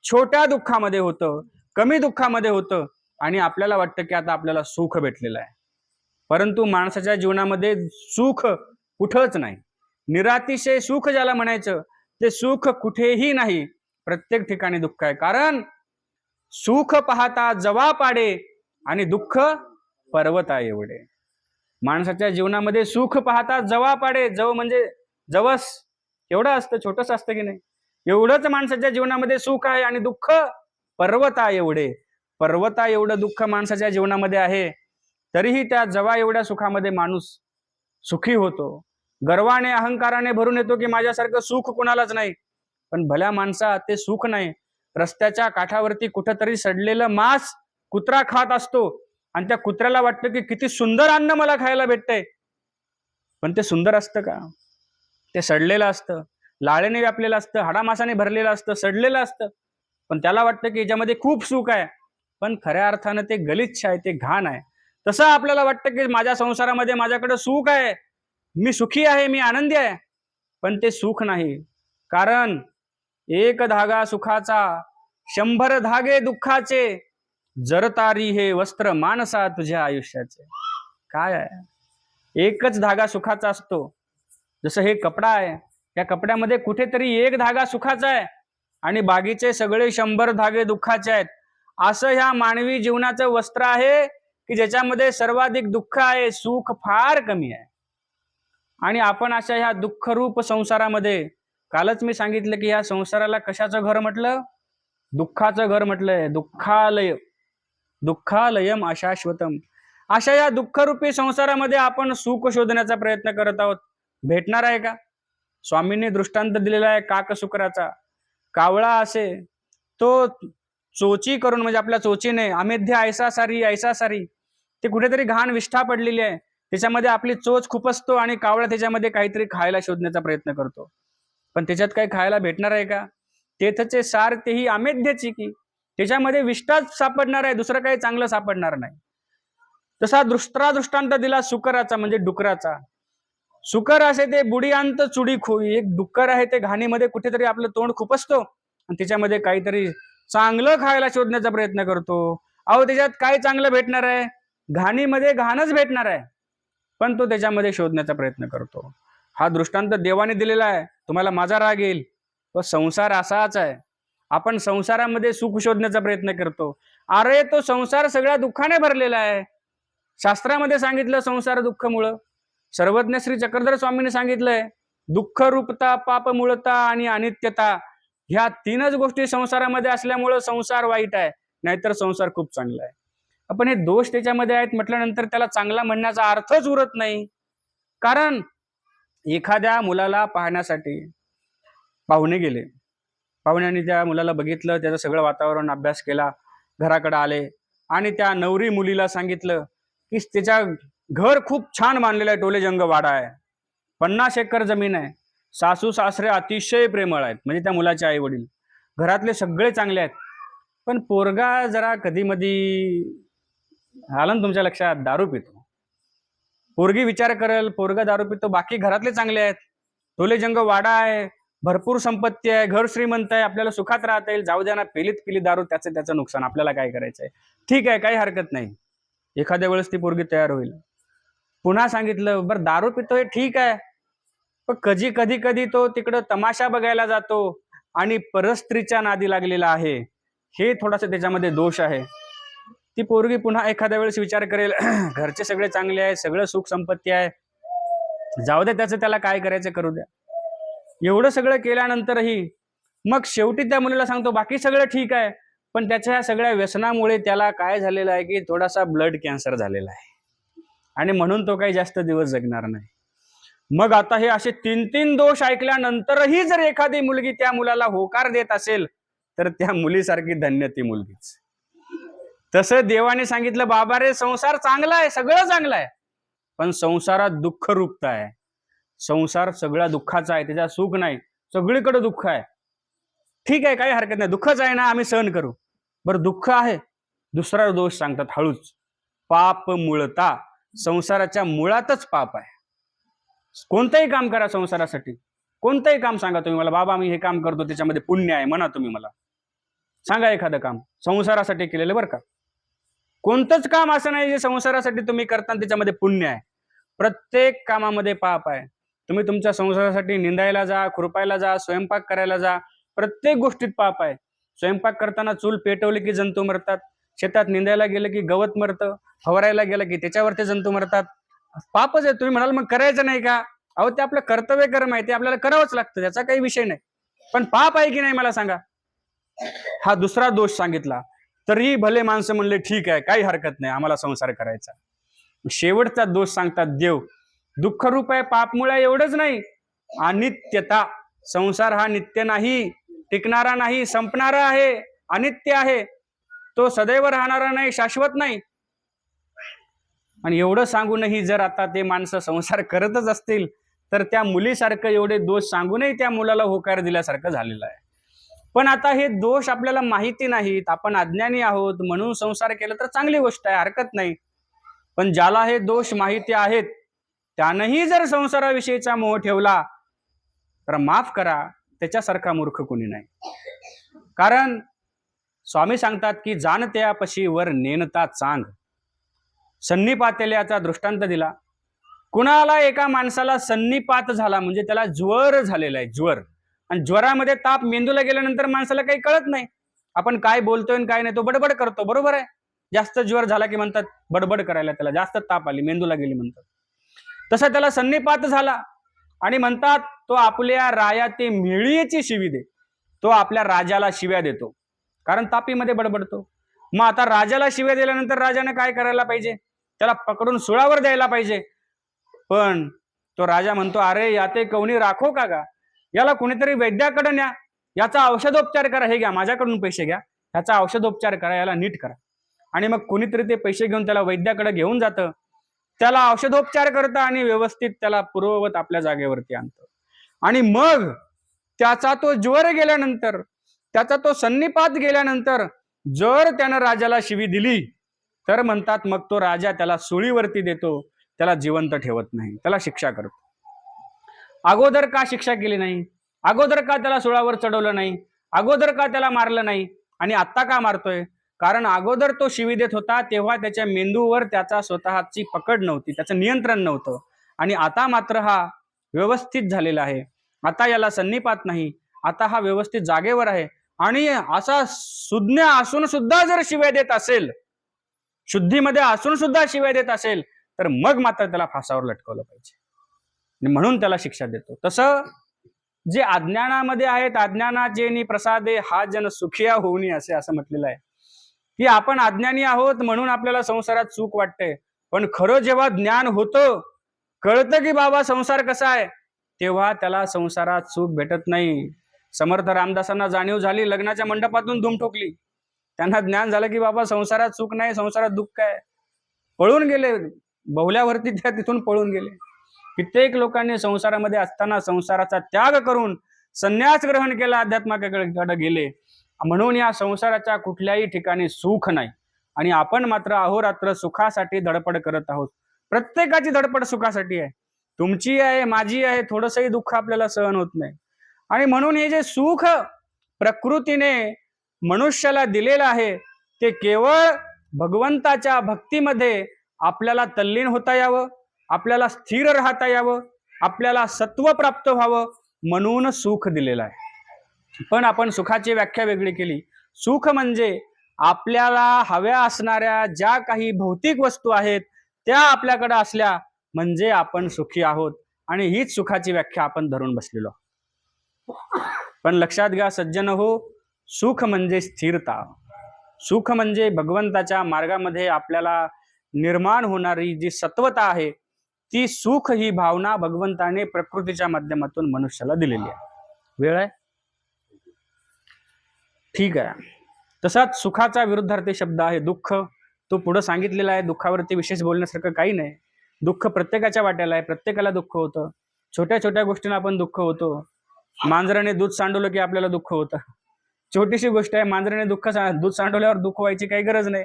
[SPEAKER 1] छोट्या दुःखामध्ये होतं, कमी दुःखामध्ये होतं आणि आपल्याला वाटतं की आता आपल्याला सुख भेटलेलं आहे. परंतु माणसाच्या जीवनामध्ये सुख कुठंच नाही. निरातिशय सुख ज्याला म्हणायचं ते सुख कुठेही नाही. प्रत्येक ठिकाणी दुःख आहे. कारण सुख पाहता जवा पाडे आणि दुःख पर्वता एवढे. माणसाच्या जीवनामध्ये सुख पाहता जवा पाडे, जव म्हणजे जवस एवढं असतं, छोटस असतं की नाही, एवढंच माणसाच्या जीवनामध्ये सुख आहे आणि दुःख पर्वता एवढे. पर्वता एवढं दुःख माणसाच्या जीवनामध्ये आहे, तरीही त्या जवा एवढ्या सुखामध्ये माणूस सुखी होतो. गर्वाने अहंकाराने भरून येतो की माझ्यासारखं सुख कुणालाच नाही. पण भल्या माणसा ते सुख नाही. रस्त्याच्या काठावरती कुठंतरी सडलेलं मांस कुत्रा खात असतो आणि त्या कुत्र्याला वाटतं की किती सुंदर अन्न मला खायला भेटतंय. पण ते सुंदर असतं का? ते सडलेलं असतं, लाळेने व्यापलेलं असतं, हाडामासाने भरलेलं असतं, सडलेलं असतं. पण त्याला वाटतं की याच्यामध्ये खूप सुख आहे, पण खऱ्या अर्थानं ते गलिच्छ आहे, ते घाण आहे. तसं आपल्याला वाटतं की माझ्या संसारामध्ये माझ्याकडे सुख आहे, मी सुखी आहे, मी आनंदी आहे. पण ते सुख नाही. कारण एक धागा सुखाचा, 100 धागे दुःखाचे, जरतारी हे वस्त्र मानसा तुझ्या आयुष्याचे. काय आहे? एकच धागा सुखाचा असतो. जसं हे कपडा आहे, या कपड्यामध्ये कुठेतरी एक धागा सुखाचा आहे आणि बाकीचे सगळे 100 धागे दुःखाचे आहेत. असं ह्या मानवी जीवनाचं वस्त्र आहे की ज्याच्यामध्ये सर्वाधिक दुःख आहे, सुख फार कमी आहे. आणि आपण अशा ह्या दुःखरूप संसारामध्ये, कालच मी सांगितलं की ह्या संसाराला कशाचं घर म्हटलं? दुःखाचं घर म्हटलंय. दुःखालय, दुःखालयम अशाश्वतम. अशा या दुःखरूपी संसारामध्ये आपण सुख शोधण्याचा प्रयत्न करत आहोत. भेटणार आहे का? स्वामींनी दृष्टांत दिलेला आहे काकशुकराचा. कावळा असे तो चोची करून, म्हणजे आपल्या चोचीने अमेध्य ऐसा सारी ऐसा सारी, ते कुठेतरी घाण विष्ठा पडलेली आहे, त्याच्यामध्ये आपली चोच खुपसतो आणि कावळा त्याच्यामध्ये काहीतरी खायला शोधण्याचा प्रयत्न करतो. पण त्याच्यात काही खायला भेटणार आहे का? तेथचे सार तेही अमेध्यची की, त्याच्यामध्ये विष्ठाच सापडणार आहे, दुसरं काही चांगलं सापडणार नाही. तसा दृष्टांत दिला सुकराचा, म्हणजे डुकराचा. सुकर असे ते बुडियांत चुडी खोई. एक डुक्कर आहे, ते घाणीमध्ये कुठेतरी आपलं तोंड खुपसतो आणि त्याच्यामध्ये काहीतरी चांगलं खायला शोधण्याचा प्रयत्न करतो. अहो त्याच्यात काय चांगलं भेटणार आहे? घाणीमध्ये घाणच भेटणार आहे, पण तो त्याच्यामध्ये शोधण्याचा प्रयत्न करतो. हा दृष्टांत देवाने दिलेला आहे. तुम्हाला माझा राग येईल, तो संसार असाच आहे. आपण संसारामध्ये सुख शोधण्याचा प्रयत्न करतो. अरे तो संसार सगळ्या दुःखाने भरलेला आहे. शास्त्रामध्ये सांगितलं संसार दुःखमुळं. सर्वज्ञ श्री चक्रधर स्वामींनी सांगितलंय दुःख रूपता, पाप मूळता आणि अनित्यता, ह्या 3च गोष्टी संसारामध्ये असल्यामुळं संसार वाईट आहे, नाहीतर संसार खूप चांगला आहे. आपण हे दोष त्याच्यामध्ये आहेत म्हटल्यानंतर त्याला चांगला म्हणण्याचा अर्थच उरत नाही. कारण एखाद्या मुलाला पाहण्यासाठी पाहुणे गेले. पाहुण्यांनी त्या मुलाला बघितलं, त्याचं सगळं वातावरण अभ्यास केला, घराकडे आले आणि त्या नवरी मुलीला सांगितलं की त्याच्या घर खूप छान बांधलेलं आहे, टोलेजंग वाडा आहे, 50 एकर जमीन आहे, सासू सासरे अतिशय प्रेमळ आहेत, म्हणजे त्या मुलाचे आई वडील, घरातले सगळे चांगले आहेत. पण पोरगा जरा कधी मधी आलं ना तुमच्या लक्षात, दारू पितो. पोरगी विचार करेल, पोरगा दारू पितो, बाकी घरातले चांगले आहेत, टोलेजंग वाडा आहे, भरपूर संपत्ती आहे, घर श्रीमंत आहे, आपल्याला सुखात राहता येईल, जाऊ द्या ना, पेलीत पिली दारू, त्याचं नुकसान, आपल्याला काय करायचंय, ठीक आहे, काही हरकत नाही. एखाद्या वेळेस ती पोरगी तयार होईल. पुन्हा सांगितलं, बरं दारू पितोय ठीक आहे, पण कधी कधी तो तिकडं तमाशा बघायला जातो आणि परस्त्रीच्या नादी लागलेला आहे, हे थोडासा त्याच्यामध्ये दोष आहे. ती पोरगी पुन्हा एखाद्या वेळेस विचार करेल, घरचे सगळे चांगले आहे, सगळं सुख संपत्ती आहे, जाऊ दे, त्याला काय करायचं करू द्या. एवढं सगळं केल्यानंतरही मग शेवटी त्या मुलीला सांगतो बाकी सगळं ठीक आहे, पण त्याच्या ह्या सगळ्या व्यसनामुळे त्याला काय झालेलं आहे की थोडासा ब्लड कॅन्सर झालेला आहे आणि म्हणून तो काही जास्त दिवस जगणार नाही. मग आता हे असे 3 दोष ऐकल्यानंतरही जर एखादी मुलगी त्या मुलाला होकार देत असेल तर त्या मुलीसारखी धन्य ती मुलगीच. तसं देवाने सांगितलं, बाबा रे, संसार चांगला आहे, सगळं चांगलं आहे, पण संसारात दुःख रूपता आहे, संसार सगळा दुःखाचा आहे, त्याच्या सुख नाही, सगळीकडे दुःख आहे. ठीक आहे, काही हरकत नाही, दुःखच आहे ना, आम्ही सहन करू. बरं, दुःख आहे, दुसरा दोष सांगतात हळूच, पाप मूळता, संसाराच्या मुळातच पाप आहे. कोणतंही काम करा संसारासाठी, कोणतंही काम सांगा तुम्ही मला, बाबा मी हे काम करतो त्याच्यामध्ये पुण्य आहे, म्हणा तुम्ही मला, सांगा एखादं काम संसारासाठी केलेलं, बरं का. कोणतंच काम असं नाही जे संसारासाठी तुम्ही करता त्याच्यामध्ये पुण्य आहे. प्रत्येक कामामध्ये पाप आहे. तुम्ही तुमच्या संसारासाठी निंदायला जा, खुरपायला जा, स्वयंपाक करायला जा, प्रत्येक गोष्टीत पाप आहे. स्वयंपाक करताना चूल पेटवली की जंतू मरतात, शेतात निंदायला गेलं की गवत मरतं, फवारायला गेलं की त्याच्यावरती जंतू मरतात, पापच आहे. तुम्ही म्हणाल मग करायचं नाही का? अहो, ते आपलं कर्तव्य कर्म आहे, ते आपल्याला करावंच लागतं, त्याचा काही विषय नाही, पण पाप आहे की नाही मला सांगा. हा दुसरा दोष सांगितला. तरीही भले माणसं म्हणले ठीक आहे, काही हरकत नाही, आम्हाला संसार करायचा. शेवटचा दोष सांगतात देव, दुःखरूप आहे, पापमुळे एवढंच नाही, अनित्यता, संसार हा नित्य नाही, टिकणारा नाही, संपणारा आहे, अनित्य आहे, तो सदैव राहणारा नाही, शाश्वत नाही. आणि एवढं सांगूनही जर आता ते माणसं संसार करतच असतील तर त्या मुलीसारखं एवढे दोष सांगूनही त्या मुलाला होकार दिल्यासारखं झालेलं आहे. पण आता हे दोष आपल्याला माहिती नाहीत, आपण अज्ञानी आहोत म्हणून संसार केला तर चांगली गोष्ट आहे, हरकत नाही. पण ज्याला हे दोष माहिती आहेत त्यानंही जर संसाराविषयीचा मोह ठेवला तर माफ करा, त्याच्यासारखा मूर्ख कोणी नाही. कारण स्वामी सांगतात की जाणत्यापशी वर नेनता चांग, सन्निपातेल्याचा दृष्टांत दिला. कुणाला एका माणसाला सन्निपात झाला म्हणजे त्याला ज्वर झालेला आहे, ज्वर, आणि ज्वरामध्ये ताप मेंदूला गेल्यानंतर माणसाला काही कळत नाही, आपण काय बोलतोय आणि काय नाही, तो बडबड करतो, बरोबर आहे. जास्त ज्वर झाला की म्हणतात बडबड करायला, त्याला जास्त ताप आली, मेंदूला गेली म्हणतात. तसा त्याला सन्निपात झाला आणि म्हणतात तो आपल्या राया ते मिळीची शिवी दे, तो आपल्या राजाला शिव्या देतो, कारण तापीमध्ये बडबडतो. मग आता राजाला शिव्या दिल्यानंतर राजाने काय करायला पाहिजे? त्याला पकडून सुळावर द्यायला पाहिजे. पण तो राजा म्हणतो, अरे याते कोणी राखो का, याला कुणीतरी वैद्याकडे न्या, याचा औषधोपचार करा, हे घ्या, माझ्याकडून पैसे घ्या, ह्याचा औषधोपचार करा, याला नीट करा. आणि मग कुणीतरी ते पैसे घेऊन त्याला वैद्याकडे घेऊन जातं, त्याला औषधोपचार करतं आणि व्यवस्थित त्याला पूर्ववत आपल्या जागेवरती आणतं. आणि मग त्याचा तो ज्वर गेल्यानंतर, त्याचा तो सन्निपात गेल्यानंतर जर त्यानं राजाला शिवी दिली तर म्हणतात मग तो राजा त्याला सुळीवरती देतो, त्याला जिवंत ठेवत नाही, त्याला शिक्षा करतो. अगोदर का शिक्षा केली नाही? अगोदर का त्याला सुळावर चढवलं नाही? अगोदर का त्याला मारलं नाही? आणि आत्ता का मारतोय? कारण अगोदर तो शिवी देत होता तेव्हा त्याच्या मेंदूवर त्याचा स्वतःची पकड नव्हती, त्याचं नियंत्रण नव्हतं. आणि आता मात्र हा व्यवस्थित झालेला आहे, आता याला सन्निपात नाही, आता हा व्यवस्थित जागेवर आहे. आणि असा सुज्ञ असून सुद्धा जर शिव्या देत असेल, शुद्धीमध्ये असून सुद्धा शिव्या देत असेल तर मग मात्र त्याला फासावर लटकवलं पाहिजे, म्हणून त्याला शिक्षा देतो. तसं जे अज्ञानामध्ये आहेत, अज्ञानाचे प्रसादे हा जन सुखिया होऊनी, असं म्हटलेलं आहे की आपण अज्ञानी आहोत म्हणून आपल्याला संसारात सुख वाटतंय, पण खरं जेव्हा ज्ञान होतं, कळतं की बाबा संसार कसा आहे, तेव्हा त्याला संसारात सुख भेटत नाही. समर्थ रामदासांना जाणीव झाली, लग्नाच्या मंडपातून धूम ठोकली. त्यांना ज्ञान झालं की बाबा संसारात सुख नाही, संसारात दुःख आहे. पळून गेले, बहुल्यावरती त्या तिथून पळून गेले. कित्येक लोकांनी संसारामध्ये असताना संसाराचा त्याग करून संन्यास ग्रहण केला, अध्यात्माकडे गेले. म्हणून या संसाराच्या कुठल्याही ठिकाणी सुख नाही आणि आपण मात्र अहोरात्र सुखासाठी धडपड करत आहोत. प्रत्येकाची धडपड सुखासाठी आहे, तुमची आहे, माझी आहे. थोडंसंही दुःख आपल्याला सहन होत नाही. आणि म्हणून हे जे सुख प्रकृतीने मनुष्याला दिलेलं आहे ते केवळ भगवंताच्या भक्तीमध्ये आपल्याला तल्लीन होता यावं, आपल्याला स्थिर राहता यावं, आपल्याला सत्व प्राप्त व्हावं म्हणून सुख दिलेलं आहे. पण आपण सुखाची व्याख्या वेगळी केली. सुख म्हणजे आपल्याला हव्या असणाऱ्या ज्या काही भौतिक वस्तू आहेत त्या आपल्याकडे असल्या म्हणजे आपण सुखी आहोत, आणि हीच सुखाची व्याख्या आपण धरून बसलेलो. पण लक्षात घ्या सज्जन हो, सुख म्हणजे स्थिरता. सुख म्हणजे भगवंताच्या मार्गामध्ये आपल्याला निर्माण होणारी जी सत्वता आहे, ती सुख ही भावना भगवंताने प्रकृतीच्या माध्यमातून मनुष्याला दिलेली आहे. वेळ आहे, ठीक आहे. तसाच सुखाचा विरुद्धार्थी शब्द आहे दुःख. तो पुढे सांगितलेला आहे. दुःखावरती विशेष बोलण्यासारखं काही नाही. दुःख प्रत्येकाच्या वाट्याला आहे, प्रत्येकाला दुःख होतं. छोट्या छोट्या गोष्टींना आपण दुःख होतो. मांजराने दूध सांडवलं की आपल्याला दुःख होतं. छोटीशी गोष्ट आहे, मांजराने दूध सांडवल्यावर दुःख व्हायची काही गरज नाही,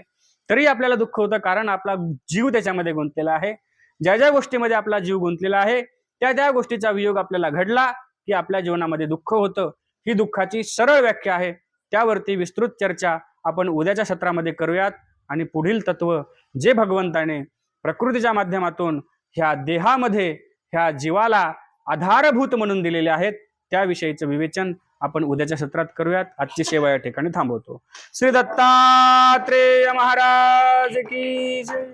[SPEAKER 1] तरी आपल्याला दुःख होतं, कारण आपला जीव त्याच्यामध्ये गुंतलेला आहे. ज्या ज्या गोष्टीमध्ये आपला जीव गुंतलेला आहे त्या त्या गोष्टीचा वियोग आपल्याला घडला की आपल्या जीवनामध्ये दुःख होतं. ही दुःखाची सरळ व्याख्या आहे. त्यावरती विस्तृत चर्चा आपण उद्याच्या सत्रामध्ये करूयात. आणि पुढील तत्व जे भगवंताने प्रकृतीच्या माध्यमातून ह्या देहामध्ये ह्या जीवाला आधारभूत म्हणून दिलेले आहेत त्याविषयीचं विवेचन आपण उद्याच्या सत्रात करूयात. आजची सेवा या ठिकाणी थांबवतो. श्री दत्तात्रेय महाराज की जय.